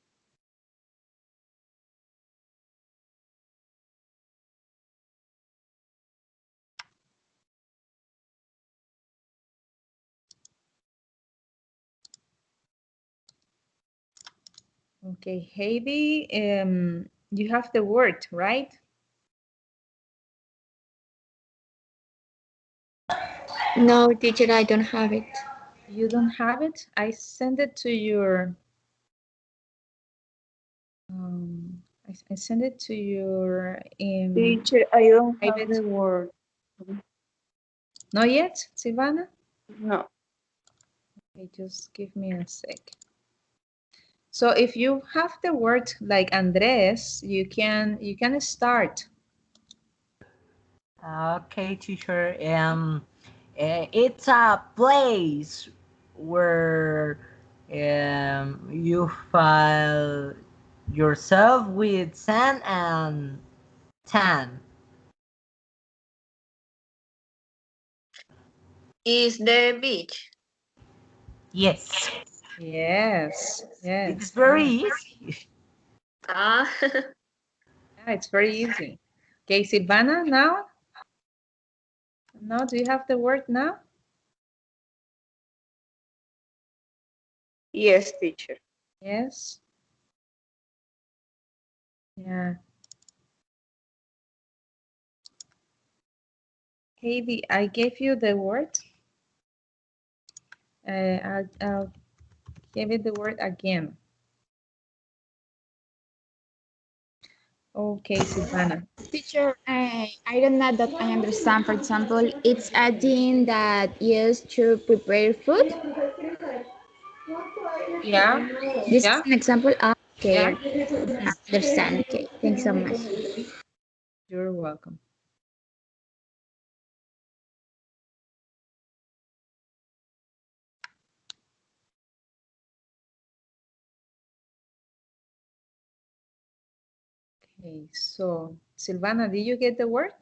Okay, Heidi, you have the word, right? No, teacher, I don't have it. You don't have it? I send it to your, I send it to your, Teacher, I don't have private. the word. Not yet, Silvana? No. Okay, just give me a sec. So if you have the word like Andres, you can start. Okay, teacher. It's a place where you file yourself with sand and tan. Is the beach. Yes, Yes, it's yes, very yeah. easy. Ah, Yeah, it's very easy. Okay, Silvana, now? Now, do you have the word now? Yes, teacher. Yes. Yeah. Heidi, I gave you the word. I'll give it the word again. Okay, Silvana. Teacher, I don't know that I understand. For example, it's a thing that used to prepare food. Yeah, This is yeah, an example. Ah, okay, yeah. I understand. Okay, thanks so much. You're welcome. Okay, so Silvana, did you get the word?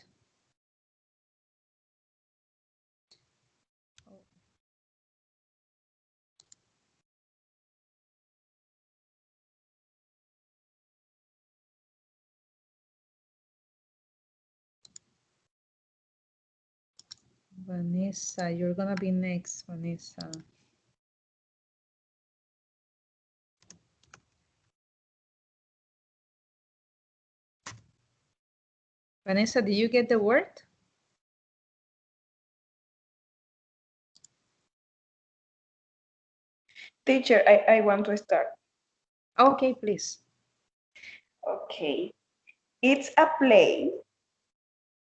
Vanessa, you're gonna be next, Vanessa. Vanessa, did you get the word? Teacher, I want to start. Okay, please. Okay. It's a place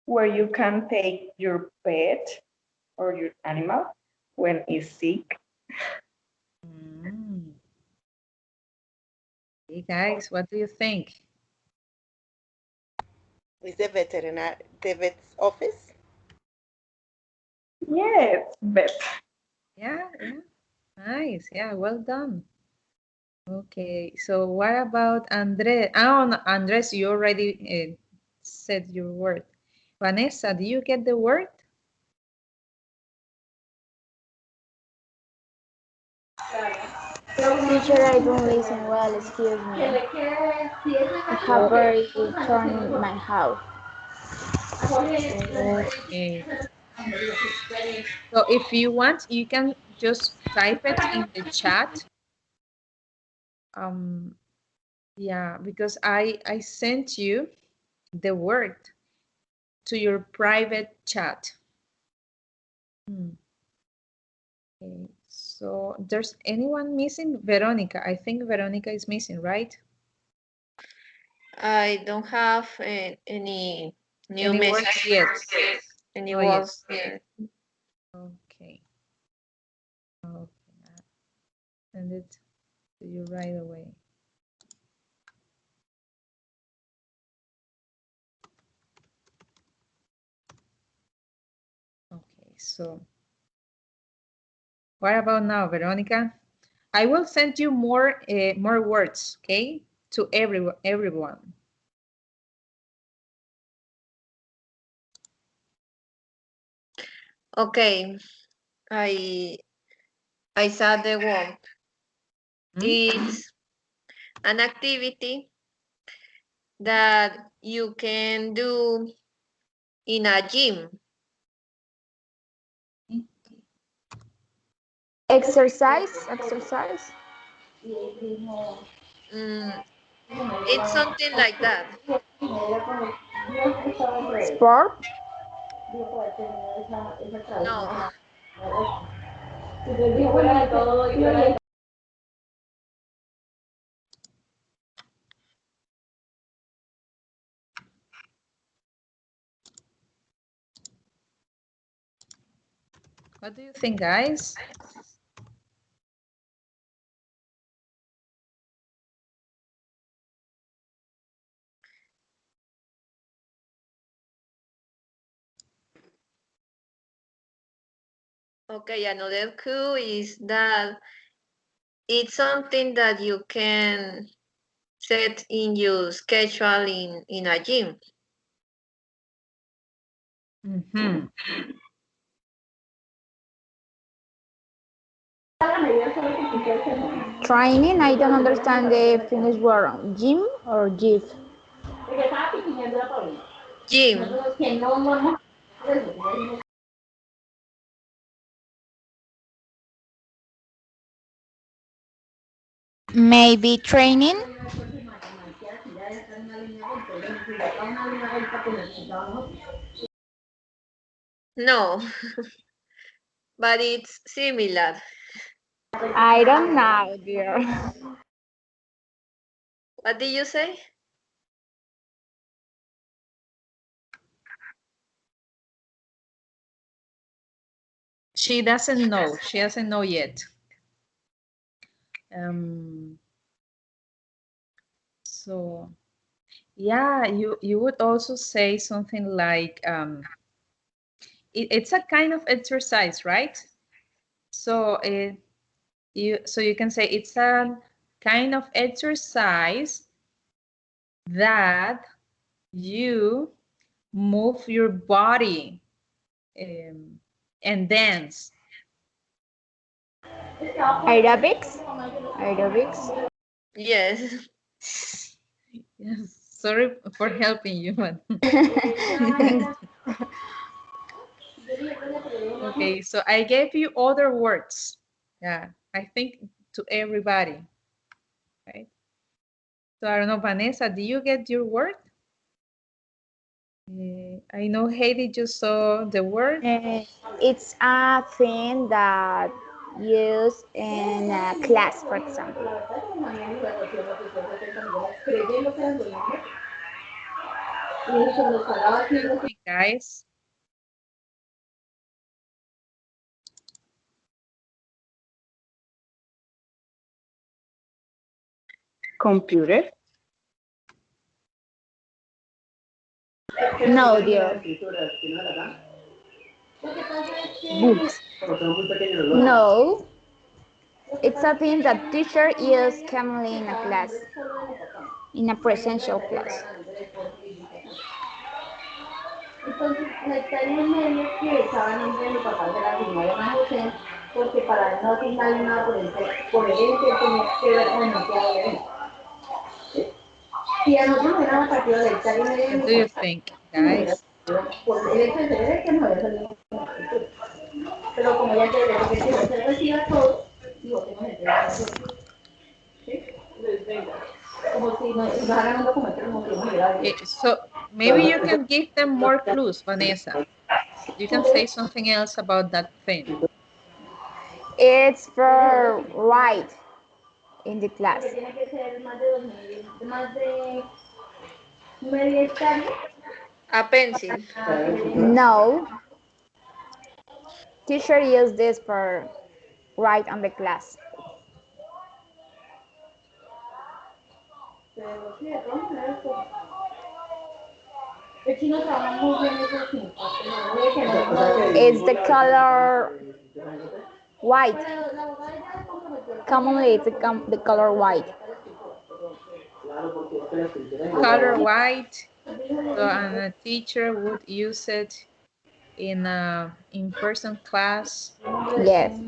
where you can take your pet or your animal when it's sick. Mm. Hey guys, what do you think? Is the vet's office? Yes, but Yeah, yeah. Nice. Yeah, well done. Okay, so what about Andres? Oh, no, Andres, you already said your word. Vanessa, do you get the word? Teacher, I don't listen well. Excuse me. I have very turn in my house. Okay. So if you want, you can just type it in the chat. Yeah, because I sent you the word to your private chat. Okay, so there's anyone missing? Veronica, I think Veronica is missing, right? I don't have any new Any words message. yet? Any Not yet. words yet. Okay. Okay. Send it to you right away. Okay, so what about now, Veronica? I will send you more words, okay, to everyone. Okay, I saw the one. It's an activity that you can do in a gym. Exercise. Mm, it's something like that. Sport. No, What do you think, guys? okay, another clue is that it's something that you can set in your schedule in a gym. Training. I don't understand the Finnish word. Gym or GIF? Gym. Maybe training. No, but it's similar. I don't know, dear. What did you say? She doesn't know. She doesn't know yet. So yeah, you would also say something like it's a kind of exercise, right? So you can say it's a kind of exercise that you move your body and dance. Aerobics. Yes. Yes, sorry for helping you, but okay, so I gave you other words. Yeah, I think to everybody, right? So I don't know, Vanessa, do you get your word? I know Heidi just saw the word. It's a thing that used in a class, for example. What do you think, guys? Computer. No, dear. Books. No. It's a thing that teacher use commonly in a class, in a presential class. What do you think, guys? So maybe you can give them more clues, Vanessa. You can say something else about that thing. It's for right in the class. A pencil. No, teacher used this for right on the class. It's the color white. Commonly, it's the color white. Color white. So, and a teacher would use it in a in-person class. Yes.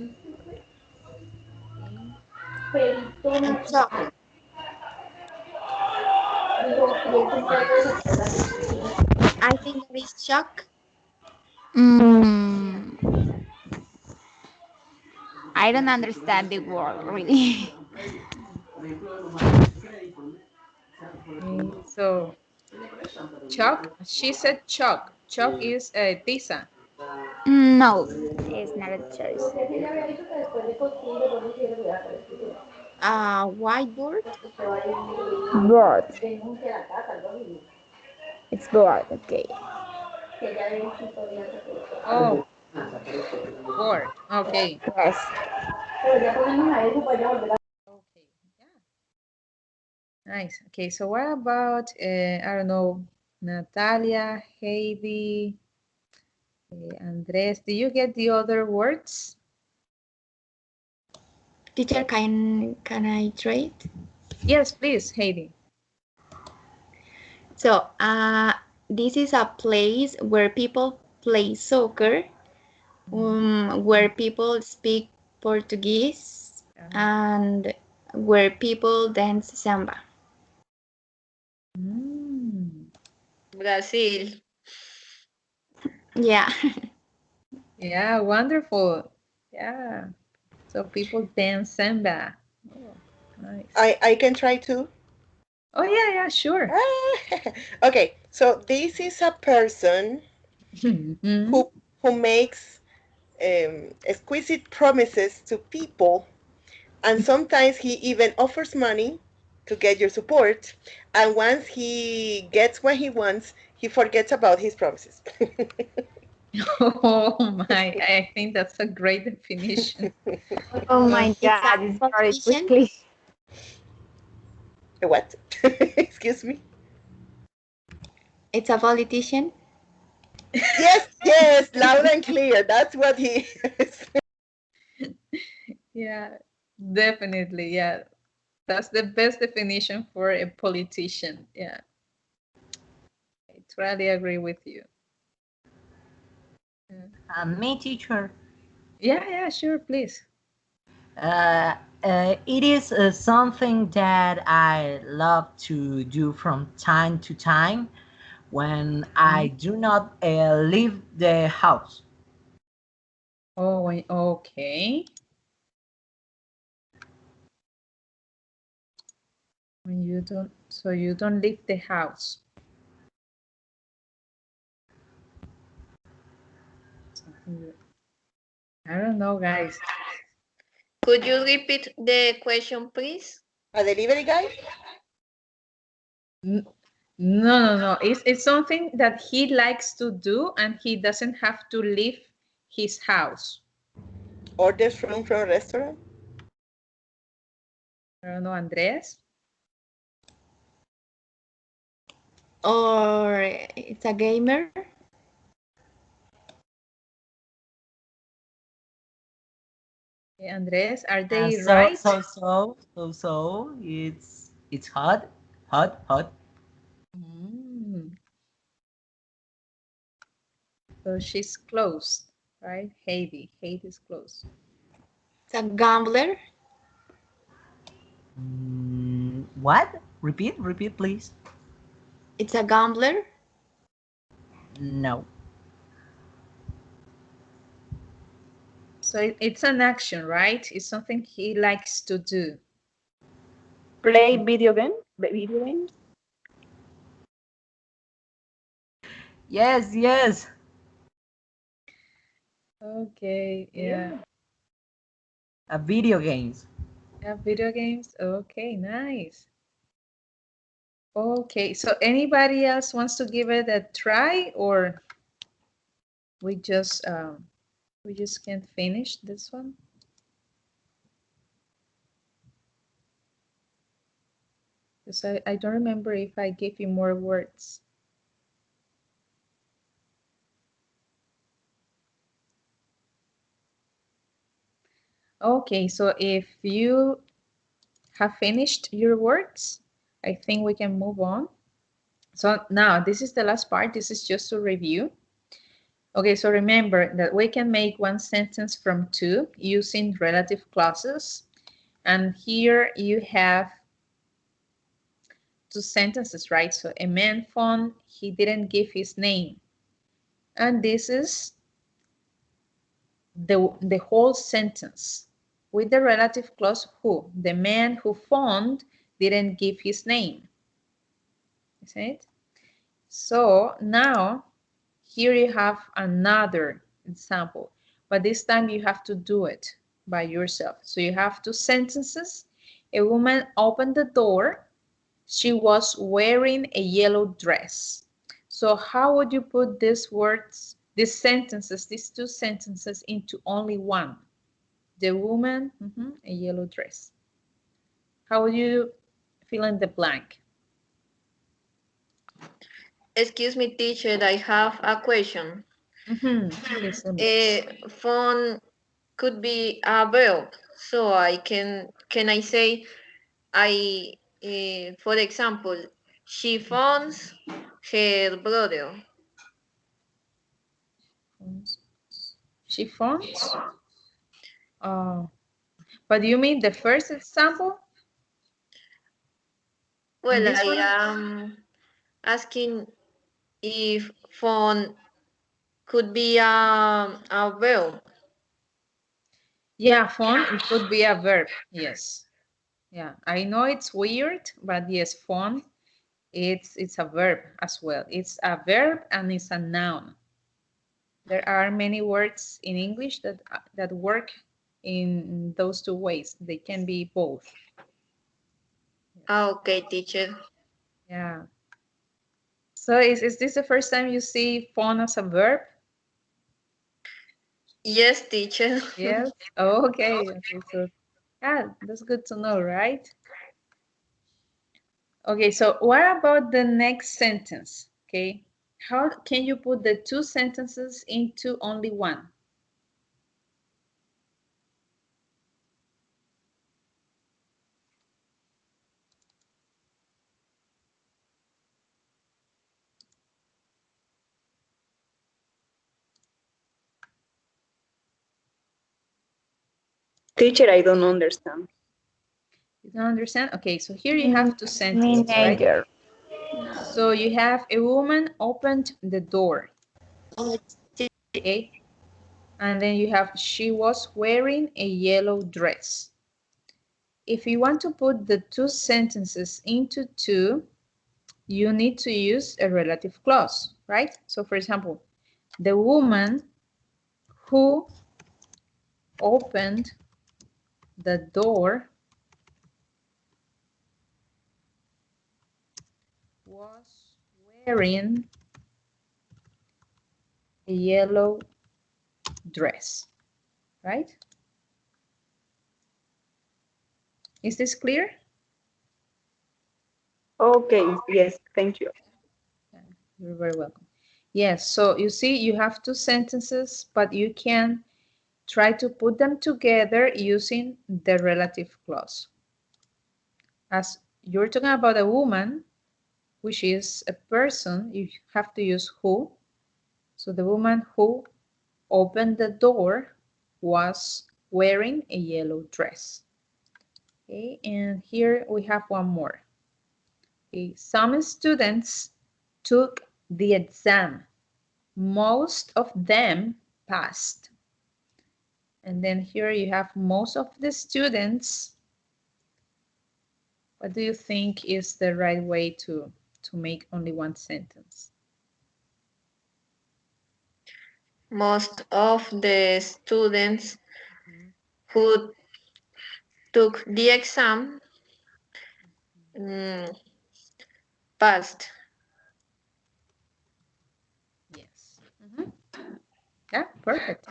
And chalk. I think that is chalk. Mm, I don't understand the word really. So, chalk. She said chalk. Chalk is a tiza. No, it's not a choice. Whiteboard. Board. It's board. Okay. Oh, board. Okay. Yes. Okay. Yeah. Nice. Okay. So what about I don't know, Natalia, Heidi, Andres? Do you get the other words? Teacher, can I trade? Yes, please, Heidi. So, this is a place where people play soccer, where people speak Portuguese, and where people dance samba. Mm. Brazil. Yeah. Yeah, wonderful. Yeah. So people dance samba. Oh, nice. I can try too. Oh yeah, yeah, sure. Okay, so this is a person Mhm. who makes exquisite promises to people, and sometimes he even offers money to get your support. And once he gets what he wants, he forgets about his promises. Oh my, I think that's a great definition. Oh Uh, my It's God, a it's very politician. quickly. What? Excuse me? It's a politician. Yes, yes, loud and clear. That's what he is. yeah, definitely. Yeah, that's the best definition for a politician. Yeah, I totally agree with you. Yeah, Me, teacher. yeah, sure, please. It is something that I love to do from time to time when I do not leave the house. Oh, okay. When you don't, so you don't leave the house. Something I don't know, guys. Could you repeat the question, please? A delivery guy? No. It's something that he likes to do and he doesn't have to leave his house. Orders from a restaurant? I don't know, Andres? Or it's a gamer? Andres, are And they right? it's hot. Mm, so she's closed, right? Heidi's closed. It's a gambler? What? Repeat, please. It's a gambler? No. So it's an action, right? It's something he likes to do. Play video games. Yes, yes. Okay, yeah. Video games. Yeah, video games. Okay, nice. Okay, so anybody else wants to give it a try, or we just can't finish this one? Because I don't remember if I gave you more words. Okay, so if you have finished your words, I think we can move on. So now this is the last part. This is just a review. Okay, so remember that we can make one sentence from two using relative clauses. And here you have two sentences, right? So a man phoned, he didn't give his name. And this is the whole sentence with the relative clause who. The man who phoned didn't give his name. Is it? So now here you have another example, but this time you have to do it by yourself. So you have two sentences. A woman opened the door. She was wearing a yellow dress. So how would you put these words, these sentences, these two sentences into only one? The woman, a yellow dress. How would you fill in the blank? Excuse me, teacher, I have a question. Please, let me. Phone could be a verb, so I can I say I for example, she phones her brother. Chiffons? But you mean the first example in Well, this I one? am asking if phone could be a verb. Yeah, phone, it could be a verb. Yes. Yeah, I know it's weird, but yes, phone, it's a verb as well. It's a verb and it's a noun. There are many words in English that work in those two ways. They can be both. Ah, okay, teacher. Yeah. So is this the first time you see phone as a verb? Yes, teacher. Yes. Oh, okay. Okay. So yeah, that's good to know, right? Okay. So what about the next sentence? Okay. How can you put the two sentences into only one? Teacher, I don't understand. You don't understand? Okay. So here you have two Me sentences, right? neither. So you have a woman opened the door. Okay. And then you have she was wearing a yellow dress. If you want to put the two sentences into two, you need to use a relative clause, right? So for example, the woman who opened the door was wearing a yellow dress, right? Is this clear? Okay, yes, thank you. Yeah, you're very welcome. Yes, so you see, you have two sentences, but you can try to put them together using the relative clause. As you're talking about a woman, which is a person, you have to use who. So the woman who opened the door was wearing a yellow dress. Okay, and here we have one more. Okay, some students took the exam. most of them passed. And then here you have most of the students. What do you think is the right way to make only one sentence? Most of the students Mhm. who took the exam mm, passed. Yes. Yeah, perfect.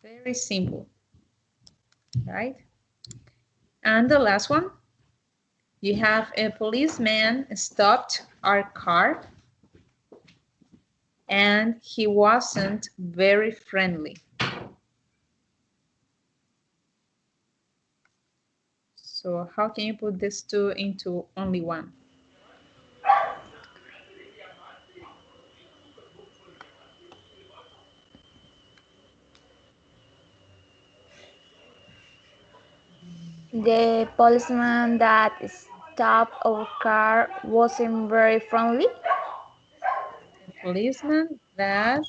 Very simple, right? And the last one, you have a policeman stopped our car and he wasn't very friendly. So how can you put these two into only one? The policeman that stopped our car wasn't very friendly. The policeman that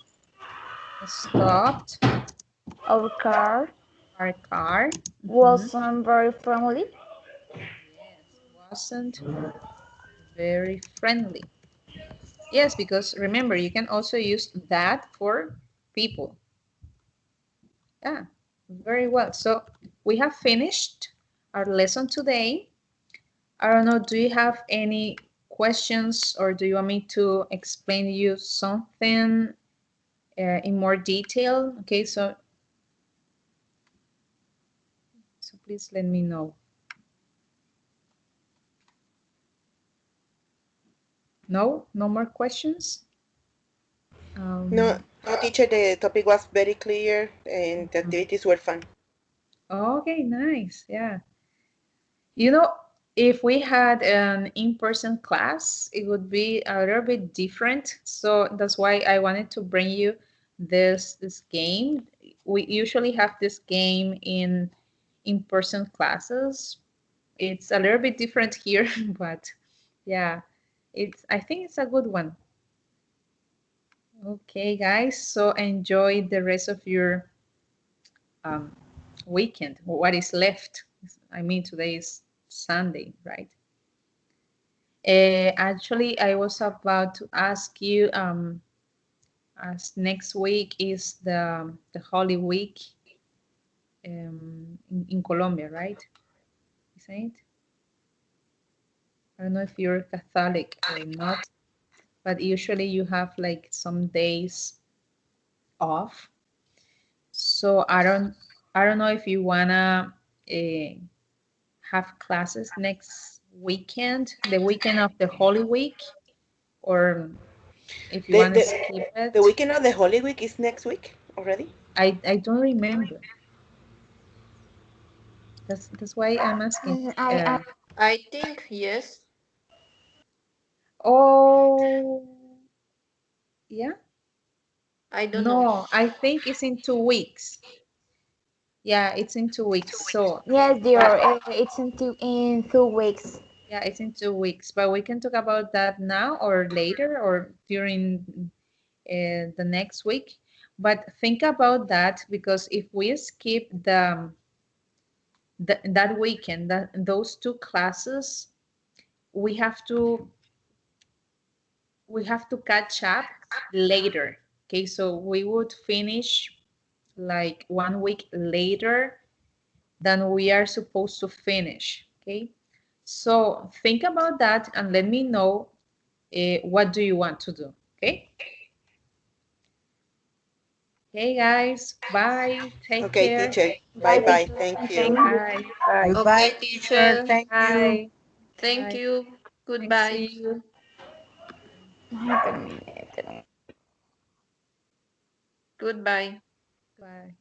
stopped Our car our car, wasn't very friendly. yes, wasn't very friendly. Yes, because remember, you can also use that for people. Yeah, very well. So we have finished our lesson today. I don't know, do you have any questions or do you want me to explain to you something in more detail? Okay, so please let me know. No, no more questions? No, Um, no, teacher, the topic was very clear and the activities were fun. okay, nice. Yeah. You know, if we had an in-person class, it would be a little bit different. So that's why I wanted to bring you this game. We usually have this game in in-person classes. It's a little bit different here, but yeah, I think it's a good one. Okay, guys, so enjoy the rest of your um, weekend. What is left? I mean, today is Sunday, right? Actually, I was about to ask you, as next week is the Holy Week in Colombia, right? Isn't it? I don't know if you're Catholic or not, but usually you have like some days off. So I don't know if you wanna uh, have classes next weekend, the weekend of the Holy Week, or if you The, wanna the, skip the it. weekend of the Holy Week is next week already? I don't remember. That's why I'm asking. I I think yes. Oh, yeah. I don't know. No, I think it's in 2 weeks. Yeah, it's in 2 weeks. So, yes, but dear. It's in 2 weeks. yeah, it's in 2 weeks. But we can talk about that now or later or during the next week. But think about that because if we skip that weekend, those two classes, we have to we have to catch up later. Okay, so we would finish like 1 week later than we are supposed to finish. Okay, so think about that and let me know what do you want to do. Okay, hey guys, bye, take Okay, care. teacher. Bye Bye, bye. teacher. Thank Thank you. Thank you. you. Bye, Bye. Bye bye, Okay, teacher. teacher. Thank you. bye, Thank bye. you. Thanks, Goodbye. see you. Ay, terminé. Goodbye. Bye.